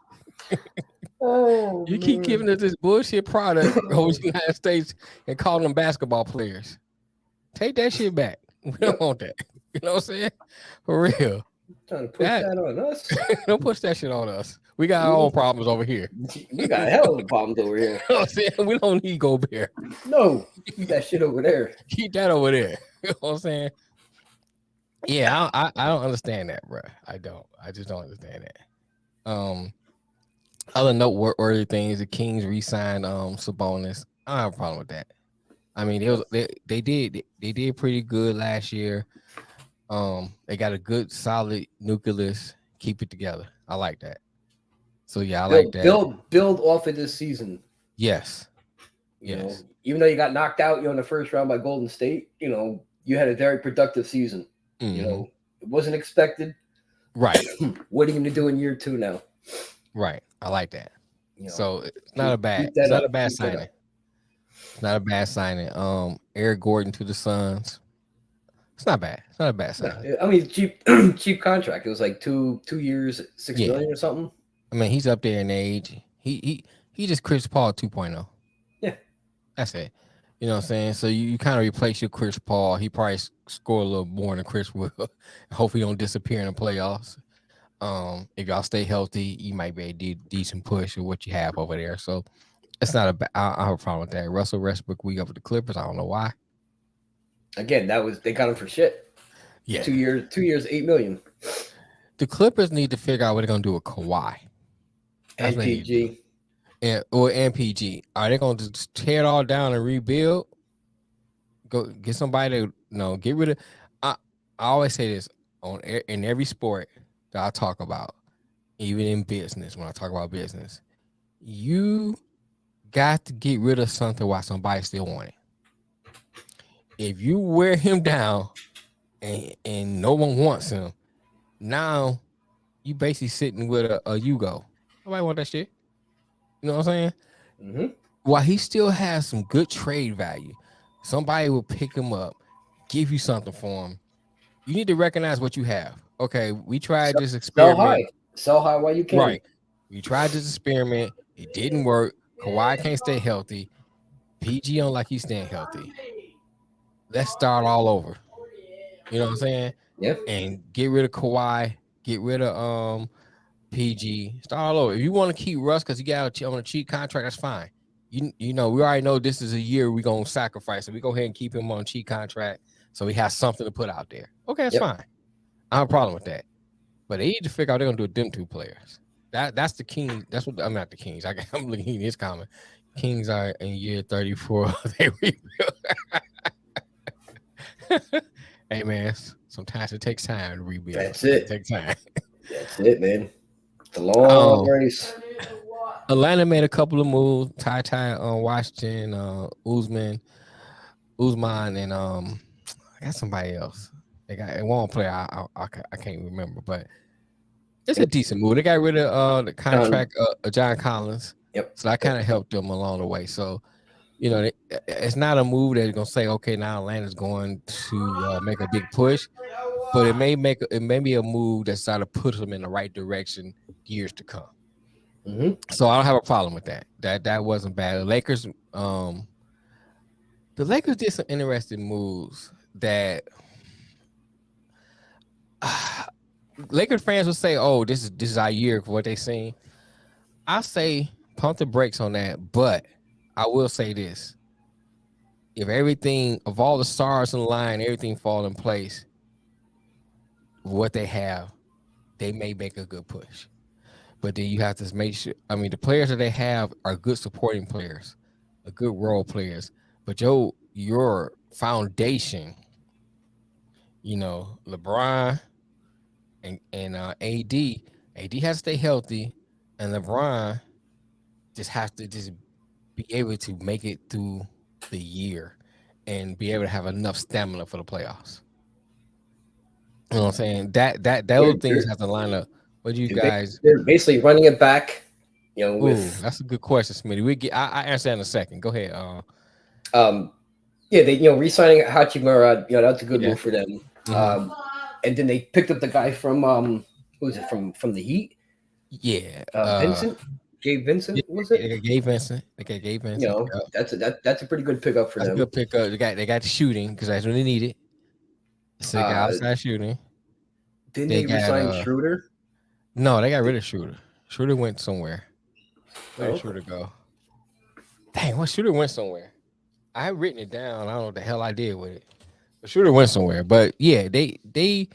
You keep giving us this bullshit product over the United States and calling them basketball players. Take that shit back. We don't want that. You know what I'm saying? For real. Trying to push that on us. Don't push that shit on us. We got our own problems over here. We got hell of problems over here. You know what I'm saying? We don't need Gobert. No, keep that shit over there. Keep that over there. You know what I'm saying? Yeah, I don't understand that, bro. I don't. I just don't understand that. Other noteworthy things, the Kings re-signed Sabonis. I don't have a problem with that. I mean, they did pretty good last year. They got a good, solid nucleus. Keep it together. I like that. So yeah, I like that. Build off of this season. Yes. You know, even though you got knocked out, in the first round by Golden State, you had a very productive season. Mm-hmm. You know, it wasn't expected. Right. What are you going to do in year 2 now? Right. I like that. So it's not a bad signing. It's not a bad signing. Eric Gordon to the Suns. It's not bad. It's not a bad signing. I mean, cheap contract. It was like 2 years, $6 million or something. I mean, he's up there in age. He just Chris Paul 2.0. Yeah. That's it. You know what I'm saying? So you kind of replace your Chris Paul. He probably score a little more than Chris will. Hopefully he don't disappear in the playoffs. If y'all stay healthy, you might be a decent push of what you have over there. So it's not a bad. I have a problem with that. Russell Westbrook, we up with the Clippers. I don't know why. Again, they got him for shit. Yeah. 2 years, $8 million. The Clippers need to figure out what they're gonna do with Kawhi. And PG. Or MPG. Are they going to just tear it all down and rebuild? Go get somebody to get rid of. I always say this in every sport that I talk about, even in business. When I talk about business, you got to get rid of something while somebody still want it. If you wear him down and no one wants him, now you basically sitting with a Yugo. Nobody want that shit. You know what I'm saying? Mm-hmm. While he still has some good trade value, somebody will pick him up, give you something for him. You need to recognize what you have. Okay, we tried this experiment. Sell high while you can. Right. We tried this experiment. It didn't work. Kawhi can't stay healthy. PG on like he's staying healthy. Let's start all over. You know what I'm saying? Yeah. And get rid of Kawhi. Get rid of PG. Start all over. If you want to keep Russ because he got on a cheap contract, that's fine. We already know this is a year we're gonna sacrifice, so we go ahead and keep him on a cheap contract so he has something to put out there. Okay, that's fine. I have a problem with that. But they need to figure out they're gonna do with them 2 players. That's the King. That's what I'm not the Kings. I'm looking at his comment. Kings are in year 34. They rebuild. Hey man, sometimes it takes time to rebuild. That's it. It takes time. That's it, man. The long race. Atlanta made a couple of moves. Ty on Washington, Usman, and I got somebody else. They got one player I can't remember, but it's a decent move. They got rid of the contract of John Collins. Yep. So that kind of helped them along the way. So, it's not a move that's gonna say, okay, now Atlanta's going to make a big push, but it may be a move that's trying to put them in the right direction years to come. Mm-hmm. So I don't have a problem with that. That wasn't bad. The Lakers did some interesting moves that Lakers fans will say, "Oh, this is our year for what they seen." I say pump the brakes on that, but I will say this: if everything of all the stars in line, everything fall in place, what they have, they may make a good push. But then you have to make sure. I mean, the players that they have are good supporting players, are good role players. But your foundation, LeBron and AD has to stay healthy, and LeBron just has to just be able to make it through the year and be able to have enough stamina for the playoffs. You know what I'm saying? Those things have to line up. What do you guys? They're basically running it back. That's a good question, Smitty. I answer that in a second. Go ahead. They re-signing Hachimura. That's a good move for them. Mm-hmm. And then they picked up the guy from who was it from the Heat? Yeah, Vincent. Gabe Vincent, was it? Gabe Vincent. Okay, Gabe Vincent. That's a pretty good pickup for them. That's a good pickup. They got the shooting because that's what they needed. So they got outside shooting. Didn't they resign Schroeder? No, they got rid of Schroeder. Schroeder went somewhere. Where did Schroeder go? Dang, Schroeder went somewhere. I have written it down. I don't know what the hell I did with it. But Schroeder went somewhere. But yeah, they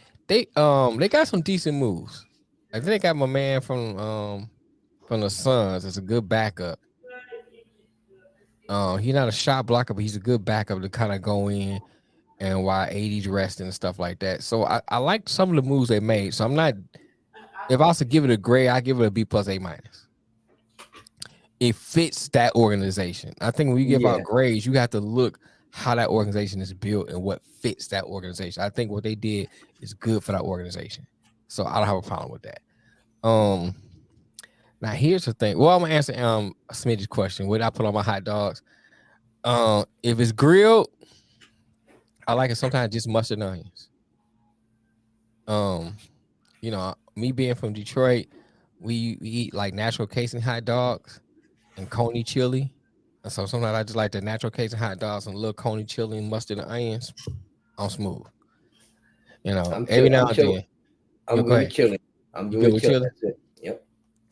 got some decent moves. I think they got my man from the Suns. It's a good backup. He's not a shot blocker, but he's a good backup to kind of go in and while AD's resting and stuff like that. So I like some of the moves they made. So I'm not. If I was to give it a grade, I give it a B plus A minus. It fits that organization. I think when you give out grades, you have to look how that organization is built and what fits that organization. I think what they did is good for that organization. So I don't have a problem with that. Now here's the thing. Well, I'm gonna answer Smitty's question. What I put on my hot dogs? If it's grilled, I like it sometimes just mustard and onions. Me being from Detroit, we eat like natural casing hot dogs and coney chili. And so sometimes I just like the natural casing hot dogs and a little coney chili and mustard and onions. I'm smooth. Every now and then. I'm good with chili. I'm good with chili. That's it. Yep.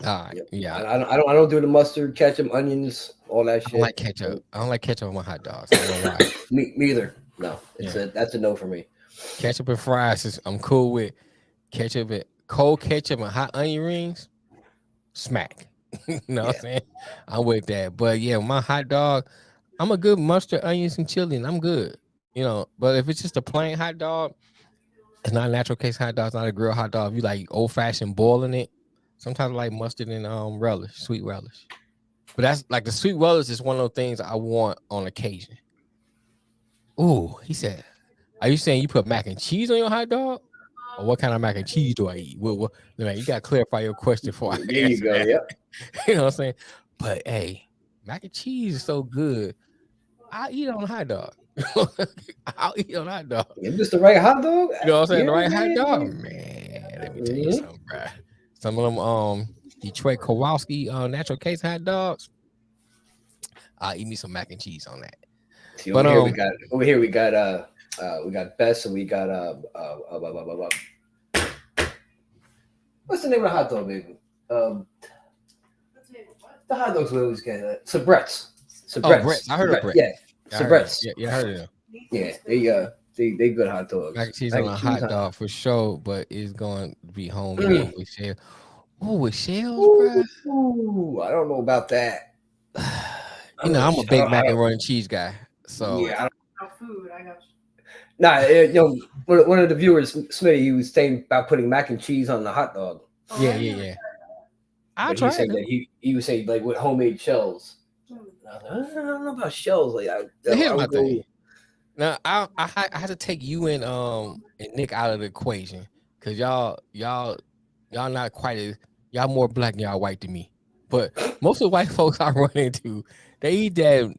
All right. Yep. Yeah. I don't do the mustard, ketchup, onions, all that shit. I don't like ketchup. I don't like ketchup on my hot dogs. I don't know why. me either. No, that's a no for me. Ketchup and fries, I'm cool with. Ketchup and cold ketchup and hot onion rings, smack. You know what I'm saying? I'm with that. But yeah, my hot dog, I'm a good mustard, onions, and chili, and I'm good. But if it's just a plain hot dog, it's not a natural case hot dog, it's not a grilled hot dog. If you like old fashioned boiling it, sometimes I like mustard and relish, sweet relish. But that's like the sweet relish is one of those things I want on occasion. Ooh, he said, are you saying you put mac and cheese on your hot dog? Or what kind of mac and cheese do I eat? Well, you got to clarify your question before I There you go, yep. You know what I'm saying? But hey, mac and cheese is so good. I'll eat on a hot dog. I'll eat on a hot dog. Is this the right hot dog? You know what I'm saying? The right hot dog? Man, let me tell you something, bro. Some of them Detroit Kowalski natural case hot dogs. I'll eat me some mac and cheese on that. See, over here we got Best, and we got what's the name of the hot dog, baby? The hot dogs we always get Sabrett's. Brett's. I heard of Brett. Yeah, Sabrett's. Yeah, I heard of them. Yeah, they good hot dogs. Mac and cheese on a hot dog for sure, but it's going to be home with shell. Oh, with shells, bro. Ooh, I don't know about that. I'm a big macaroni and cheese guy. So yeah, food. I got you. Nah, one of the viewers, Smitty, he was saying about putting mac and cheese on the hot dog. Yeah. I But he tried said them. that he was saying like with homemade shells. I don't know about shells. Like Here's I my would go. thing. Now I had to take you and Nick out of the equation because y'all not quite as y'all more black than y'all white than me. But most of the white folks I run into, they eat that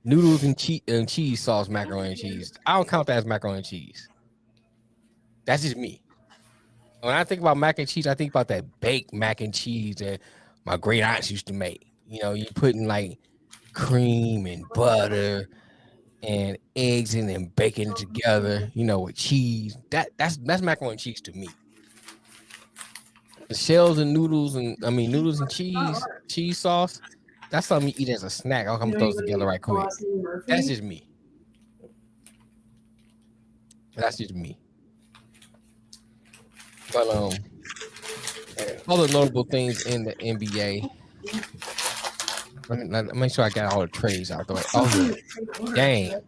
noodles and cheese sauce macaroni and cheese. I don't count that as macaroni and cheese. That's just me. When I think about mac and cheese, I think about that baked mac and cheese that my great aunts used to make. You know, you putting like cream and butter and eggs in and baking it together, you know, with cheese. That's macaroni and cheese to me. The shells and noodles noodles and cheese sauce. That's something you eat as a snack. I'm gonna throw those together right quick. That's just me. That's just me. But other notable things in the NBA. Let me make sure I got all the trades out the way. Oh yeah, Dame.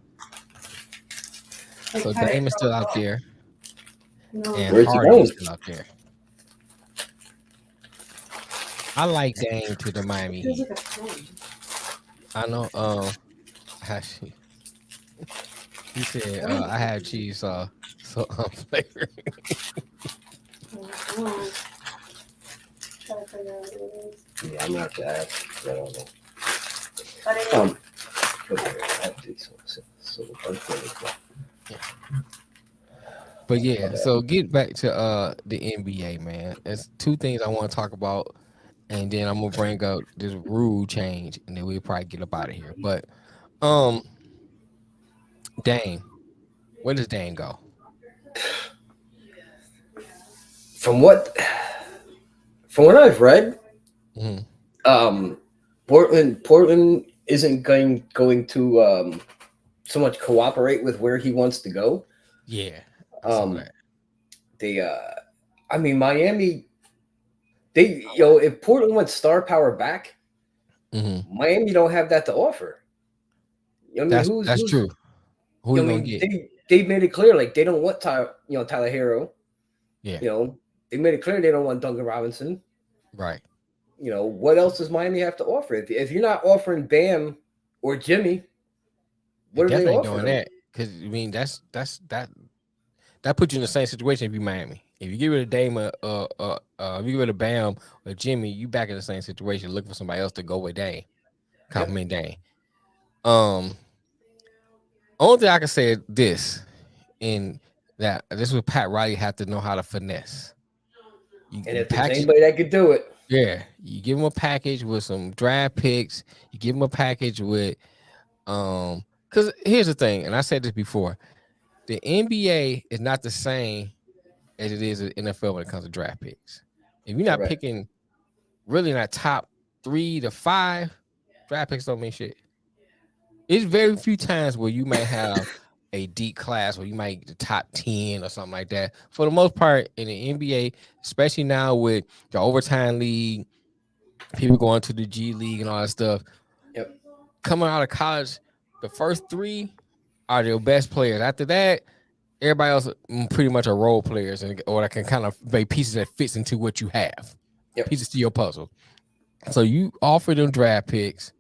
So Dame is still out there, and Harden is still out there. I like Dame to the Miami Heat. I know. He said I have cheese sauce, so flavor. Yeah, I'm not that. I don't know. But yeah, so get back to the NBA, man. There's two things I want to talk about, and then I'm gonna bring up this rule change, and then we'll probably get up out of here. But Dame, where does Dame go? From what I've read, Portland isn't going to so much cooperate with where he wants to go. Yeah. Miami, if Portland wants star power back, Miami don't have that to offer. That's true. Who you gonna get? They've made it clear like they don't want Tyler Hero. Yeah. They made it clear they don't want Duncan Robinson. Right. What else does Miami have to offer? If you're not offering Bam or Jimmy, what are they offering? Doing that because that puts you in the same situation if you Miami. If you get rid of Dame, if you get rid of Bam or Jimmy, you back in the same situation. Look for somebody else to go with Dame. Compliment Dame. Only thing I can say is this, in that this is what Pat Riley have to know how to finesse. And if there's anybody that could do it, yeah, you give him a package with some draft picks. You give him a package with, because here's the thing, and I said this before, the NBA is not the same as it is in NFL when it comes to draft picks. If you're not picking really in that top 3 to 5, draft picks don't mean shit. It's very few times where you might have a deep class where you might get the top 10 or something like that. For the most part, in the NBA, especially now with the overtime league, people going to the G League and all that stuff. Yep. Coming out of college, the first 3 are your best players. After that, everybody else pretty much are role players or that can kind of make pieces that fits into what you have. Yep. Pieces to your puzzle. So you offer them draft picks,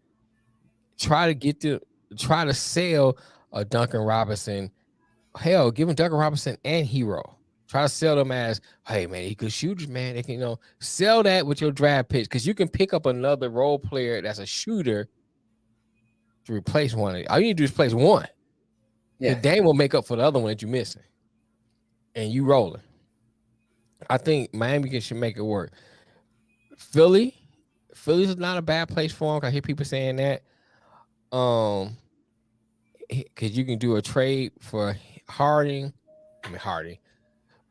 try to sell a Duncan Robinson. Hell, give him Duncan Robinson and Hero. Try to sell them as, hey man, he could shoot, man. They can, sell that with your draft picks because you can pick up another role player that's a shooter to replace one. All you need to do is replace one. Yeah, Dame will make up for the other one that you're missing, and you rolling. I think Miami should make it work. Philly's not a bad place for him. I hear people saying that. Because you can do a trade for Harden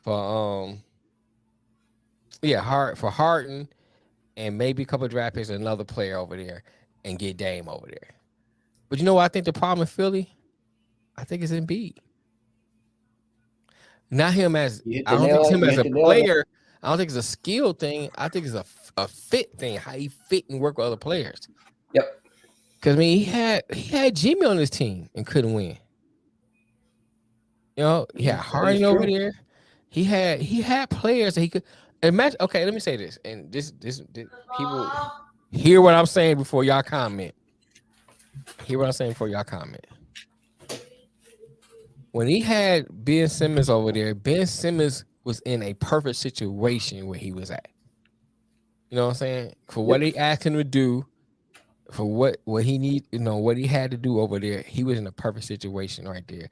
for Harden and maybe a couple of draft picks and another player over there and get Dame over there. But you know what I think the problem in Philly? I think it's Embiid. Not him as I don't think it's him as a player. I don't think it's a skill thing. I think it's a fit thing, how he fit and work with other players. Yep. Because he had Jimmy on his team and couldn't win. He had Harden over there. He had players that he could. Imagine. Okay, let me say this, and this people hear what I'm saying before y'all comment. Hear what I'm saying before y'all comment. When he had Ben Simmons over there, Ben Simmons was in a perfect situation where he was at. You know what I'm saying? For what they asked him to do, for what he need, what he had to do over there, he was in a perfect situation right there.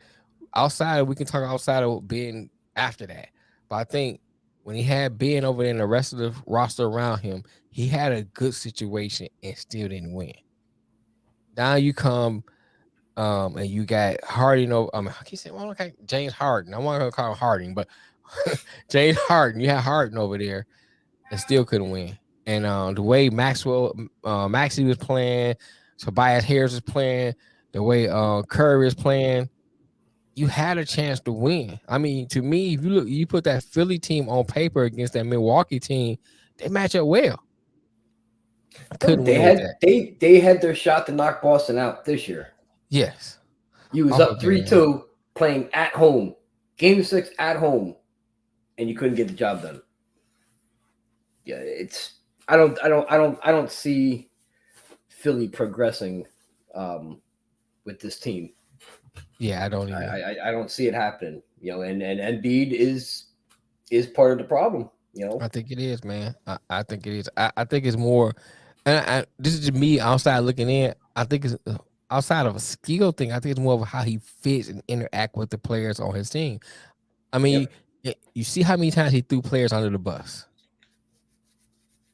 Outside, we can talk outside of Ben after that. But I think when he had Ben over there and the rest of the roster around him, he had a good situation and still didn't win. Now you come and you got Harding over. I keep saying, well, okay, James Harden. I want to call him Harding, but James Harden. You had Harden over there and still couldn't win. And the way Maxey was playing, Tobias Harris was playing, the way Curry is playing, you had a chance to win. I mean, to me, if you put that Philly team on paper against that Milwaukee team, they match up well. I couldn't win with that. They had their shot to knock Boston out this year. Yes. You was up 3-2 playing at home, Game 6 at home, and you couldn't get the job done. Yeah, I don't see Philly progressing with this team. Yeah, I don't either. I don't see it happening. And Embiid is part of the problem. I think it is, man. I think it is. I think it's more, and this is just me outside looking in. I think it's outside of a skill thing. I think it's more of how he fits and interact with the players on his team. I mean, you see how many times he threw players under the bus.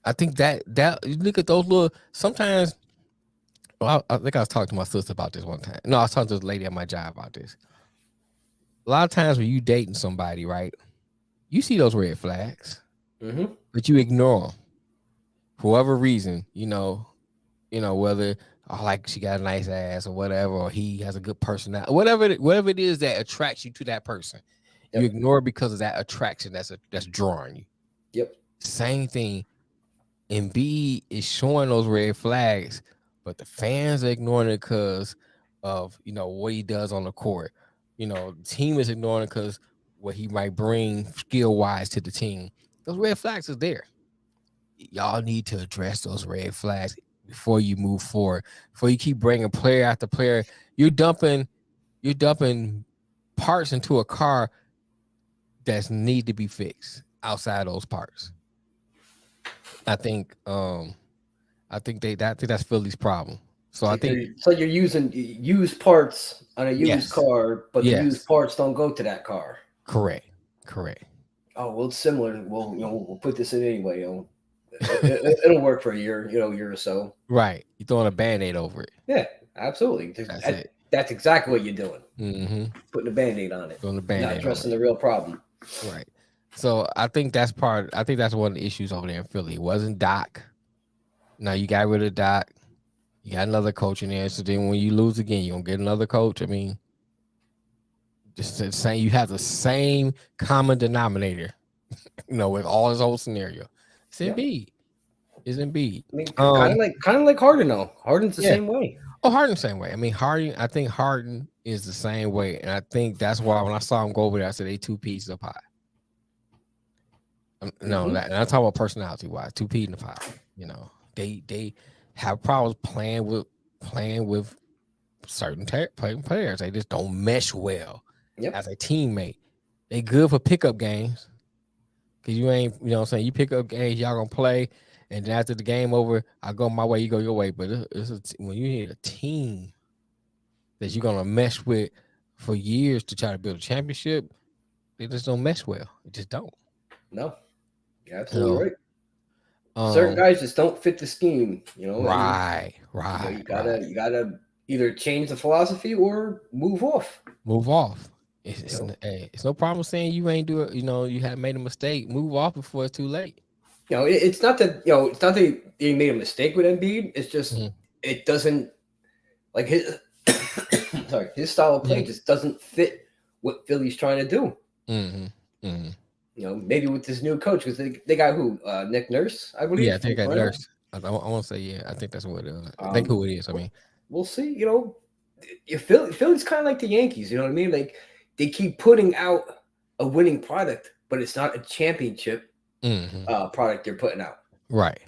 I think that you look at those little sometimes. Well, I think I was talking to my sister about this one time. No, I was talking to this lady at my job about this. A lot of times when you dating somebody, right, you see those red flags, but you ignore them for whatever reason. Whether like she got a nice ass or whatever, or he has a good personality, whatever it is that attracts you to that person, you ignore it because of that attraction that's drawing you. Yep. Same thing. Embiid is showing those red flags, but the fans are ignoring it because of what he does on the court. The team is ignoring it because what he might bring skill wise to the team. Those red flags are there. Y'all need to address those red flags before you move forward. Before you keep bringing player after player, you're dumping parts into a car that need to be fixed outside those parts. I think that's Philly's problem. So I think you're using used parts on a used car, but the used parts don't go to that car. Correct. Oh well, it's similar. Well, we'll put this in anyway. It'll work for a year, year or so. Right. You're throwing a Band-Aid over it. Yeah, absolutely. That's exactly what you're doing. Mm-hmm. Putting a Band-Aid on it. Throwing a Band-Aid not addressing the real problem. Right. So I think that's one of the issues over there in Philly. It wasn't Doc. Now you got rid of Doc. You got another coach in there. So then when you lose again, you're gonna get another coach. I mean, just the same, you have the same common denominator, with all this whole scenario. It's Embiid. It's Embiid. I mean, kind of like Harden though. Harden's the same way. Oh, Harden's the same way. I mean, I think Harden is the same way. And I think that's why when I saw him go over there, I said they two pieces of pie. No, and I'm talking about personality wise, two peas in the pie. They have problems playing with certain players. They just don't mesh well as a teammate. They good for pickup games because you ain't, what I'm saying, you pick up games, y'all gonna play, and then after the game over, I go my way, you go your way. But when you need a team that you're gonna mesh with for years to try to build a championship, they just don't mesh well. It just don't. No, you're absolutely right. Certain guys just don't fit the scheme, Right. You gotta either change the philosophy or move off. It's no problem saying you ain't do it. You have made a mistake. Move off before it's too late. It's not that they made a mistake with Embiid. It's just it doesn't like his his style of play just doesn't fit what Philly's trying to do. Maybe with this new coach because they got who Nick Nurse, I believe. Yeah, they got Nurse. I want to say I think that's what it is. I think who it is. I mean, we'll see. Philly's kind of like the Yankees. You know what I mean? Like they keep putting out a winning product, but it's not a championship product they're putting out. Right.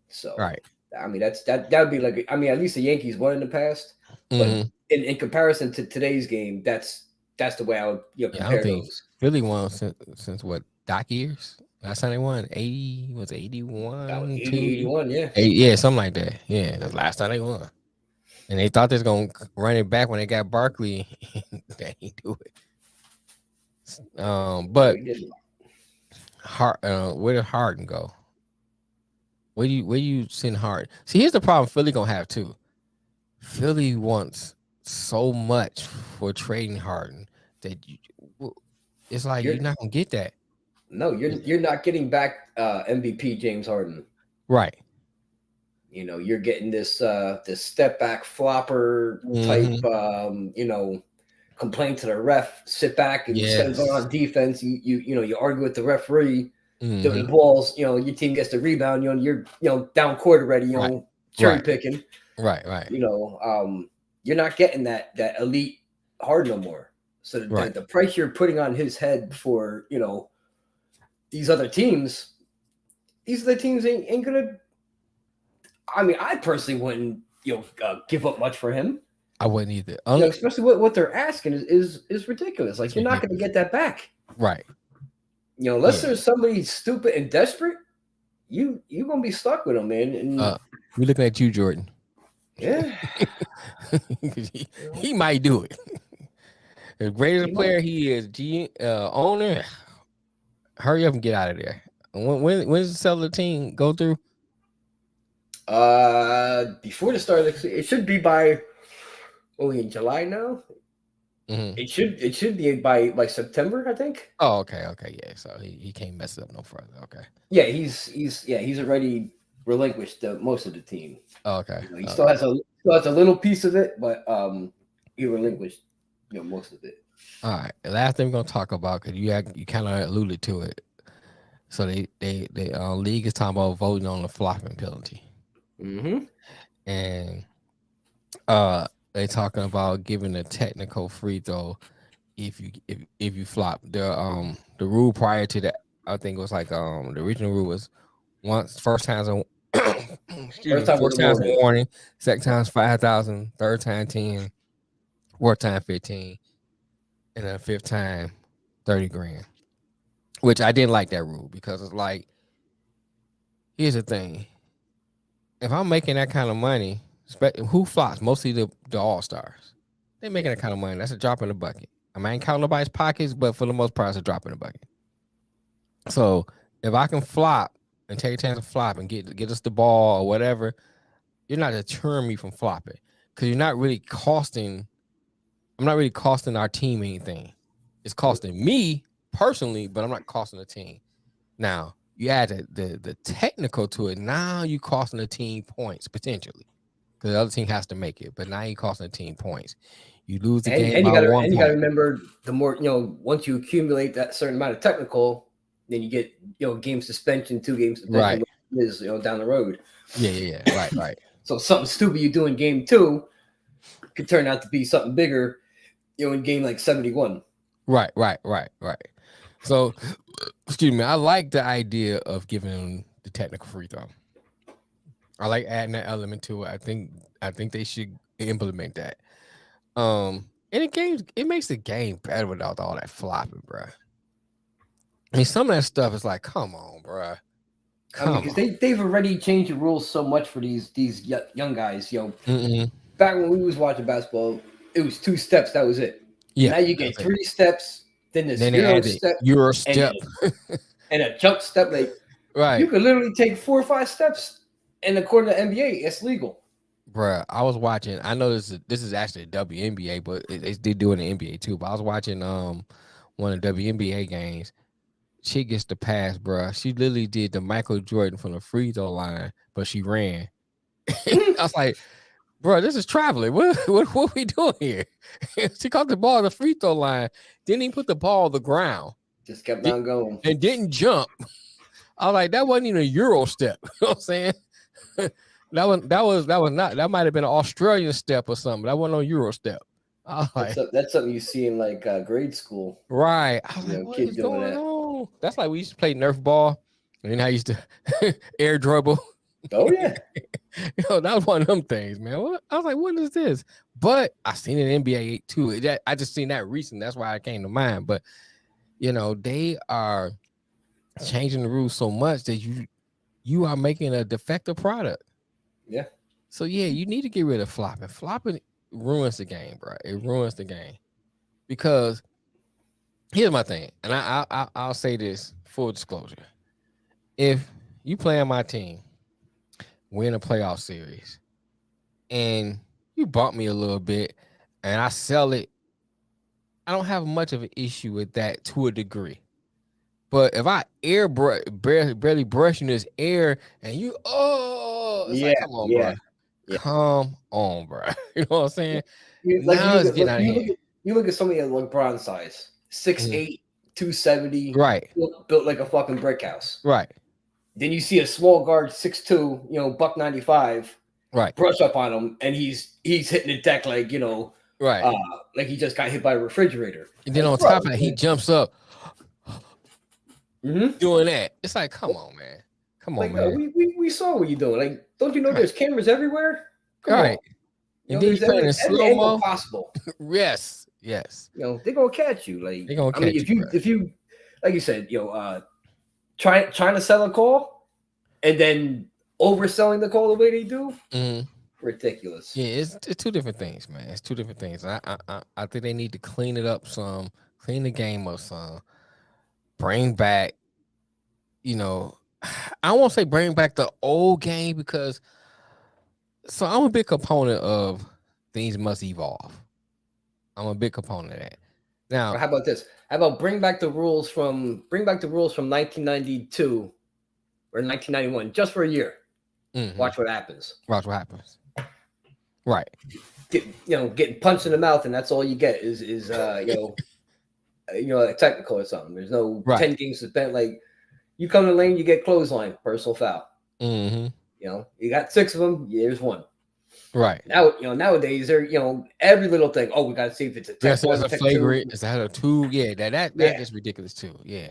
So, Right. I mean, that would be like, I mean, at least the Yankees won in the past, but in comparison to today's game, that's the way I would Yeah, I don't compare think those. Philly won since what, Doc years? Last time they won 80 was 81, 80, 81, yeah. yeah, something like that. Yeah, that's last time they won. And they thought they was gonna run it back when they got Barkley. They ain't do it. But where did Harden go? Where you send Harden? See, here's the problem Philly gonna have too. Philly wants so much for trading Harden that it's like you're not gonna get that. No, you're not getting back MVP James Harden. Right. You know, you're getting this step back flopper type complain to the ref, sit back and instead of going on defense, you argue with the referee. The balls, your team gets the rebound, you're down court already, cherry picking. Right. You're not getting that elite Harden no more. So the price you're putting on his head for, these other teams ain't gonna. I mean, I personally wouldn't, give up much for him. I wouldn't either. Especially what they're asking is ridiculous. Like, you're not going to get that back. Right. Unless there's somebody stupid and desperate, you're going to be stuck with them, man. And we're looking at you, Jordan. Yeah. he might do it. As great as a player he is, owner, hurry up and get out of there. When does the seller team go through? Before the start of the season, it should be by in July now. It should be by like September, I think. Oh, okay, yeah. So he can't mess it up no further. Okay. Yeah, he's already relinquished most of the team. Oh, okay. He still has a little piece of it, but he relinquished most of it. All right. The last thing we're gonna talk about, because you kind of alluded to it. So the league is talking about voting on the flopping penalty. And they talking about giving a technical free throw if you flop. The rule prior to that, I think it was like the original rule was first time's a warning, second time's 5,000, third time 10, fourth time 15, and then fifth time 30 grand. Which I didn't like that rule because it's like, here's the thing. If I'm making that kind of money, who flops? Mostly the all-stars. They're making that kind of money. That's a drop in the bucket. I mean, I ain't counting nobody's pockets, but for the most part, it's a drop in the bucket. So if I can flop and take a chance to flop and get us the ball or whatever, you're not deterring me from flopping because you're not really costing. I'm not really costing our team anything. It's costing me personally, but I'm not costing the team. Now, you add the technical to it. Now you costing the team points potentially because the other team has to make it. But now you costing the team points. You lose the game by 1 point. And you got to remember, the more once you accumulate that certain amount of technical, then you get game suspension, 2 games suspension, right? Is down the road. Yeah. Right. So something stupid you do in game 2 could turn out to be something bigger, in game like 71. Right. So, excuse me. I like the idea of giving them the technical free throw. I like adding that element to it. I think they should implement that. And it makes the game better without all that flopping, bro. I mean, some of that stuff is like, come on, bro. Because they've already changed the rules so much for these young guys. Back when we was watching basketball, it was 2 steps. That was it. Yeah. Now you get 3 steps. Then Euro step, and a jump step. Like, right, you could literally take 4 or 5 steps, and according to NBA, it's legal. Bruh, I was watching. I know this is actually a WNBA, but they do it in the NBA too. But I was watching one of the WNBA games. She gets the pass, bruh. She literally did the Michael Jordan from the free throw line, but she ran. I was like, bro, this is traveling. What we doing here? She caught the ball on the free throw line, didn't even put the ball on the ground. Just kept on going. And didn't jump. I was like, that wasn't even a Euro step. You know what I'm saying? That might have been an Australian step or something. That wasn't no Euro step. That's something you see in like grade school. Right. I was like, what is going on? dribble. That's like we used to play Nerf ball, and I used to air dribble. Oh yeah. That was one of them things, man. I was like, what is this? But I seen it in NBA too. I just seen that recent. That's why it came to mind. But they are changing the rules so much that you are making a defective product. Yeah. So yeah, you need to get rid of flopping. Flopping ruins the game, bro. It ruins the game. Because here's my thing, and I'll say this full disclosure: if you play on my team, win a playoff series, and you bump me a little bit, and I sell it, I don't have much of an issue with that to a degree. But if I barely brushing this air, and it's like, come on, bro. Yeah. Come on, bro. You know what I'm saying? Now it's getting out of hand. You look at somebody at LeBron size, 6'8", 270, right? Built like a fucking brick house, right? Then you see a small guard, 6'2", $195, right? Brush up on him, and he's hitting the deck like right, like he just got hit by a refrigerator. And then on top of that, he jumps up, doing that. It's like, come on, man. Come on, man. We saw what you're doing. Like, don't you know there's cameras everywhere? Come on. And then you playing in slow mo. Possible. Yes. They're gonna catch you. Like, they're gonna catch you. If you, like you said, trying to sell a call, and then overselling the call the way they do, ridiculous. Yeah, it's two different things, man. It's two different things. I think they need to clean it up some, clean the game up some, bring back. I won't say bring back the old game because. So I'm a big component of things must evolve. I'm a big component of that. Now, how about this? How about bring back the rules from 1992 or 1991 just for a year? Watch what happens. Watch what happens. Right. Getting punched in the mouth, and that's all you get is a technical or something. There's no 10 games spent. Like, you come to the lane, you get clothesline, personal foul. You got 6 of them. There's one. Right. Now, nowadays they're, every little thing. Oh, we got to see if it's a tech one, a flagrant. Is that a 2? Yeah, that is ridiculous too. Yeah.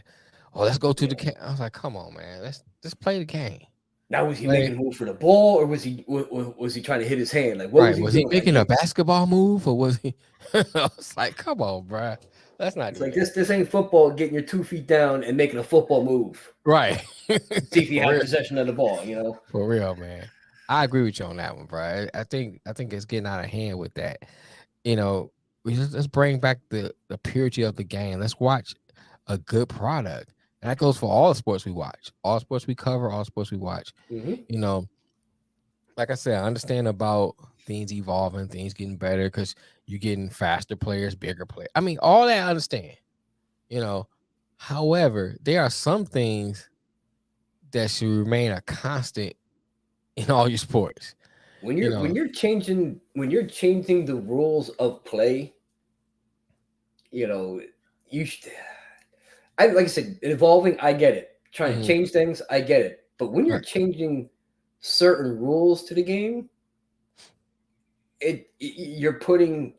Oh, let's go to the. I was like, come on, man. Let's play the game. Now, was he making a move for the ball, or was he trying to hit his hand? Like, what was he doing? Making a basketball move, or was he? I was like, come on, bro. That's not like this. This ain't football. Getting your 2 feet down and making a football move. Right. See if you have possession of the ball. For real, man. I agree with you on that one, bro. I think it's getting out of hand with that. Let's bring back the purity of the game. Let's watch a good product. And that goes for all the sports we watch, all sports we cover, all sports we watch. Like I said, I understand about things evolving, things getting better because you're getting faster players, bigger players. I mean, all that I understand. However, there are some things that should remain a constant in all your sports. When you're changing the rules of play, you should. Like I said, evolving, I get it. Trying to change things, I get it. But when you're changing certain rules to the game, you're putting,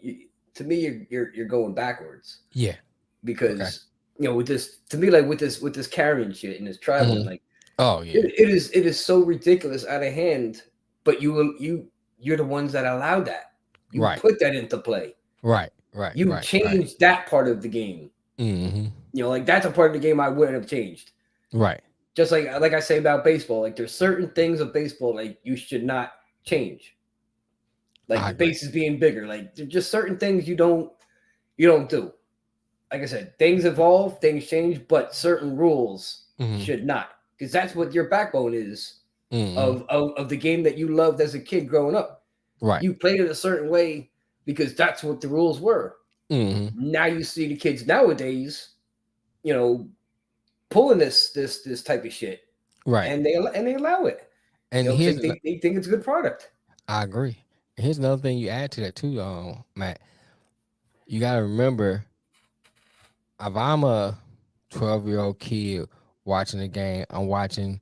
to me, you're going backwards. Yeah. Because with this, to me, like with this carrying shit and this traveling, like, oh yeah, it is so ridiculous, out of hand. But you're the ones that allow that. You put that into play. Right. You changed that part of the game. Like that's a part of the game I wouldn't have changed. Right. Just like I say about baseball, like there's certain things of baseball like you should not change. Like the bases being bigger, like there's just certain things you don't do. Like I said, things evolve, things change, but certain rules should not, because that's what your backbone is of the game that you loved as a kid growing up. Right. You played it a certain way because that's what the rules were. Now you see the kids nowadays, pulling this type of shit, right? And they allow it, and they think it's a good product. I agree. And here's another thing you add to that too, Matt. You gotta remember, if I'm a 12-year-old kid watching the game, I'm watching.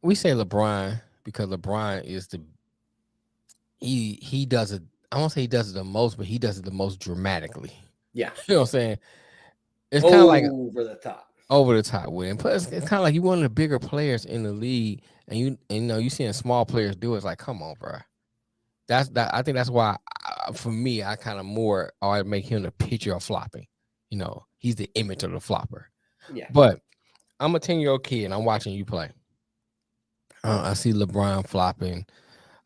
We say LeBron because LeBron is he does it. I won't say he does it the most, but he does it the most dramatically. Yeah. You know what I'm saying? It's kind of like over the top. Over the top with him. Plus, it's kind of like you one of the bigger players in the league, and you seeing small players do it. It's like, come on, bro. I think that's why, for me, I kind of more always make him the picture of flopping. He's the image of the flopper. Yeah. But I'm a 10-year-old kid, and I'm watching you play. I see LeBron flopping.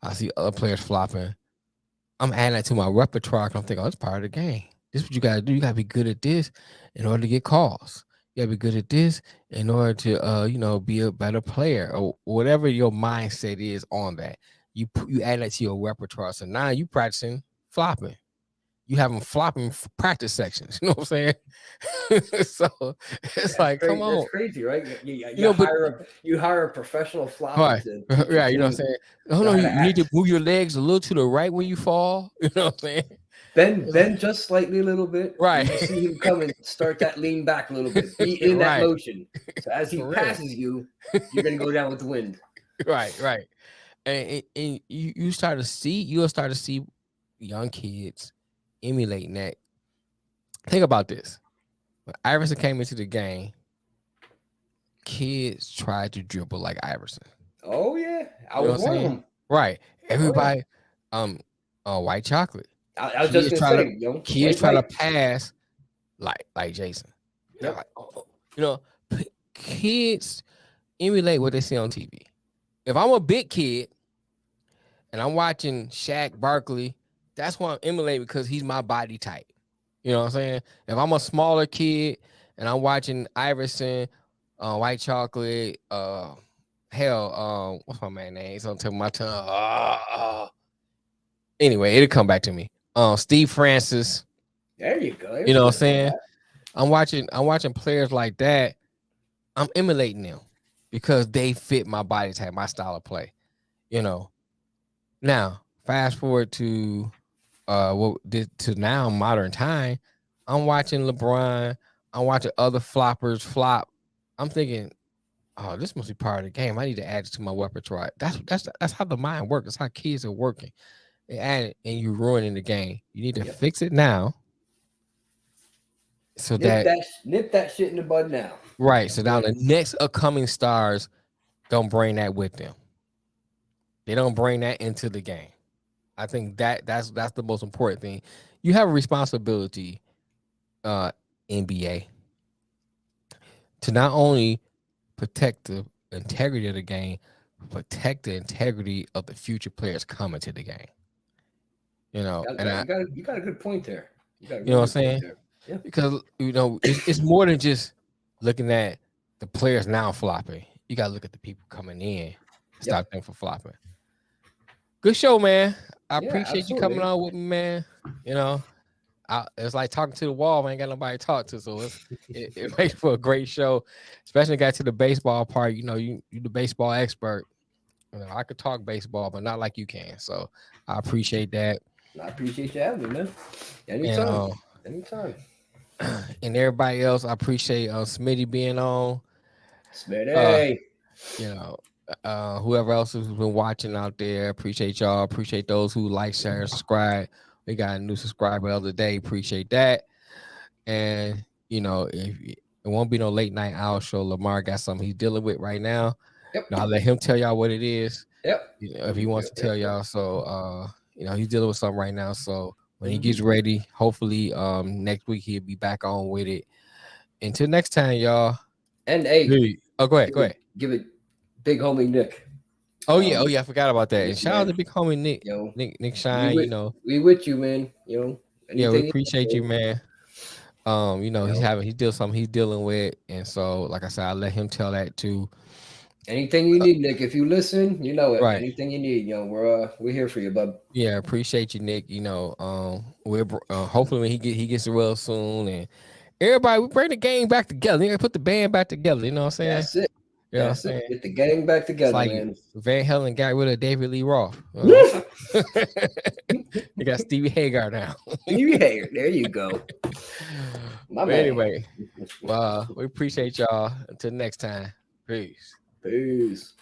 I see other players flopping. I'm adding that to my repertoire. I'm thinking, oh, it's part of the game. This is what you got to do. You got to be good at this in order to get calls. You got to be good at this in order to, be a better player or whatever your mindset is on that. You add that to your repertoire. So now you practicing flopping. You having flopping practice sections. You know what I'm saying? So it's like, come on. That's crazy, right? You hire a professional flopper right. to Right, you know what I'm saying? No, you need to move your legs a little to the right when you fall. You know what I'm saying? Bend just slightly a little bit. Right. You see him come and start that lean back a little bit. Be in that motion. So as he passes you, you're gonna go down with the wind. Right. And you'll start to see young kids emulating that. Think about this. When Iverson came into the game, kids tried to dribble like Iverson. Oh yeah. I was one of them. Right. Everybody, white chocolate. I was just gonna say, kids try to pass like Jason. Yep. Kids emulate what they see on TV. If I'm a big kid and I'm watching Shaq Barkley, that's why I'm emulating because he's my body type. You know what I'm saying? If I'm a smaller kid and I'm watching Iverson, white chocolate, what's my man's name? It's on the tip of my tongue. Anyway, it'll come back to me. Steve Francis. There you go. You know what I'm saying? I'm watching players like that. I'm emulating them because they fit my body type, my style of play. Now, fast forward to now modern time. I'm watching LeBron. I'm watching other floppers flop. I'm thinking, oh, this must be part of the game. I need to add it to my repertoire. That's how the mind works. That's how kids are working. They add it and you're ruining the game. You need to fix it now. So nip that shit in the bud now. Right. So now the next upcoming stars don't bring that with them. They don't bring that into the game. I think that's the most important thing. You have a responsibility, NBA, to not only protect the integrity of the game, but protect the integrity of the future players coming to the game. You got a good point there. You know what I'm saying? Yeah. Because it's more than just looking at the players now flopping. You got to look at the people coming in. Stop them from flopping. Good show, man. I appreciate you coming on with me, man. It's like talking to the wall. I ain't got nobody to talk to, so it makes for a great show. Especially got to the baseball part. You the baseball expert. I could talk baseball, but not like you can. So I appreciate that. I appreciate you having me, man. Anytime. And everybody else, I appreciate Smitty being on. Smitty. Whoever else has been watching out there, appreciate y'all. Appreciate those who like, share, and subscribe. We got a new subscriber the other day. Appreciate that. And if it won't be no late night owl show. Lamar got something he's dealing with right now. Yep. I'll let him tell y'all what it is. Yep. If he wants to tell y'all. So he's dealing with something right now. So when he gets ready, hopefully next week he'll be back on with it. Until next time, y'all. And go ahead. Give it big homie Nick. Oh yeah, I forgot about that. And shout out to big homie Nick. Nick Shine, we with you, man. We appreciate you, man. He's dealing with, and so like I said, I'll let him tell that too. Anything you need, Nick, if you listen, you know it. Right. Anything you need, we're here for you, bub. Yeah, appreciate you, Nick. We're hopefully when he gets well soon, and everybody, we bring the gang back together. You gotta put the band back together. You know what I'm saying? That's it. You know what I'm saying? Get the gang back together, man. Van Halen got rid of David Lee Roth. You got Stevie Hagar now. Stevie Hagar, there you go. Anyway, we appreciate y'all. Until next time, peace. Peace.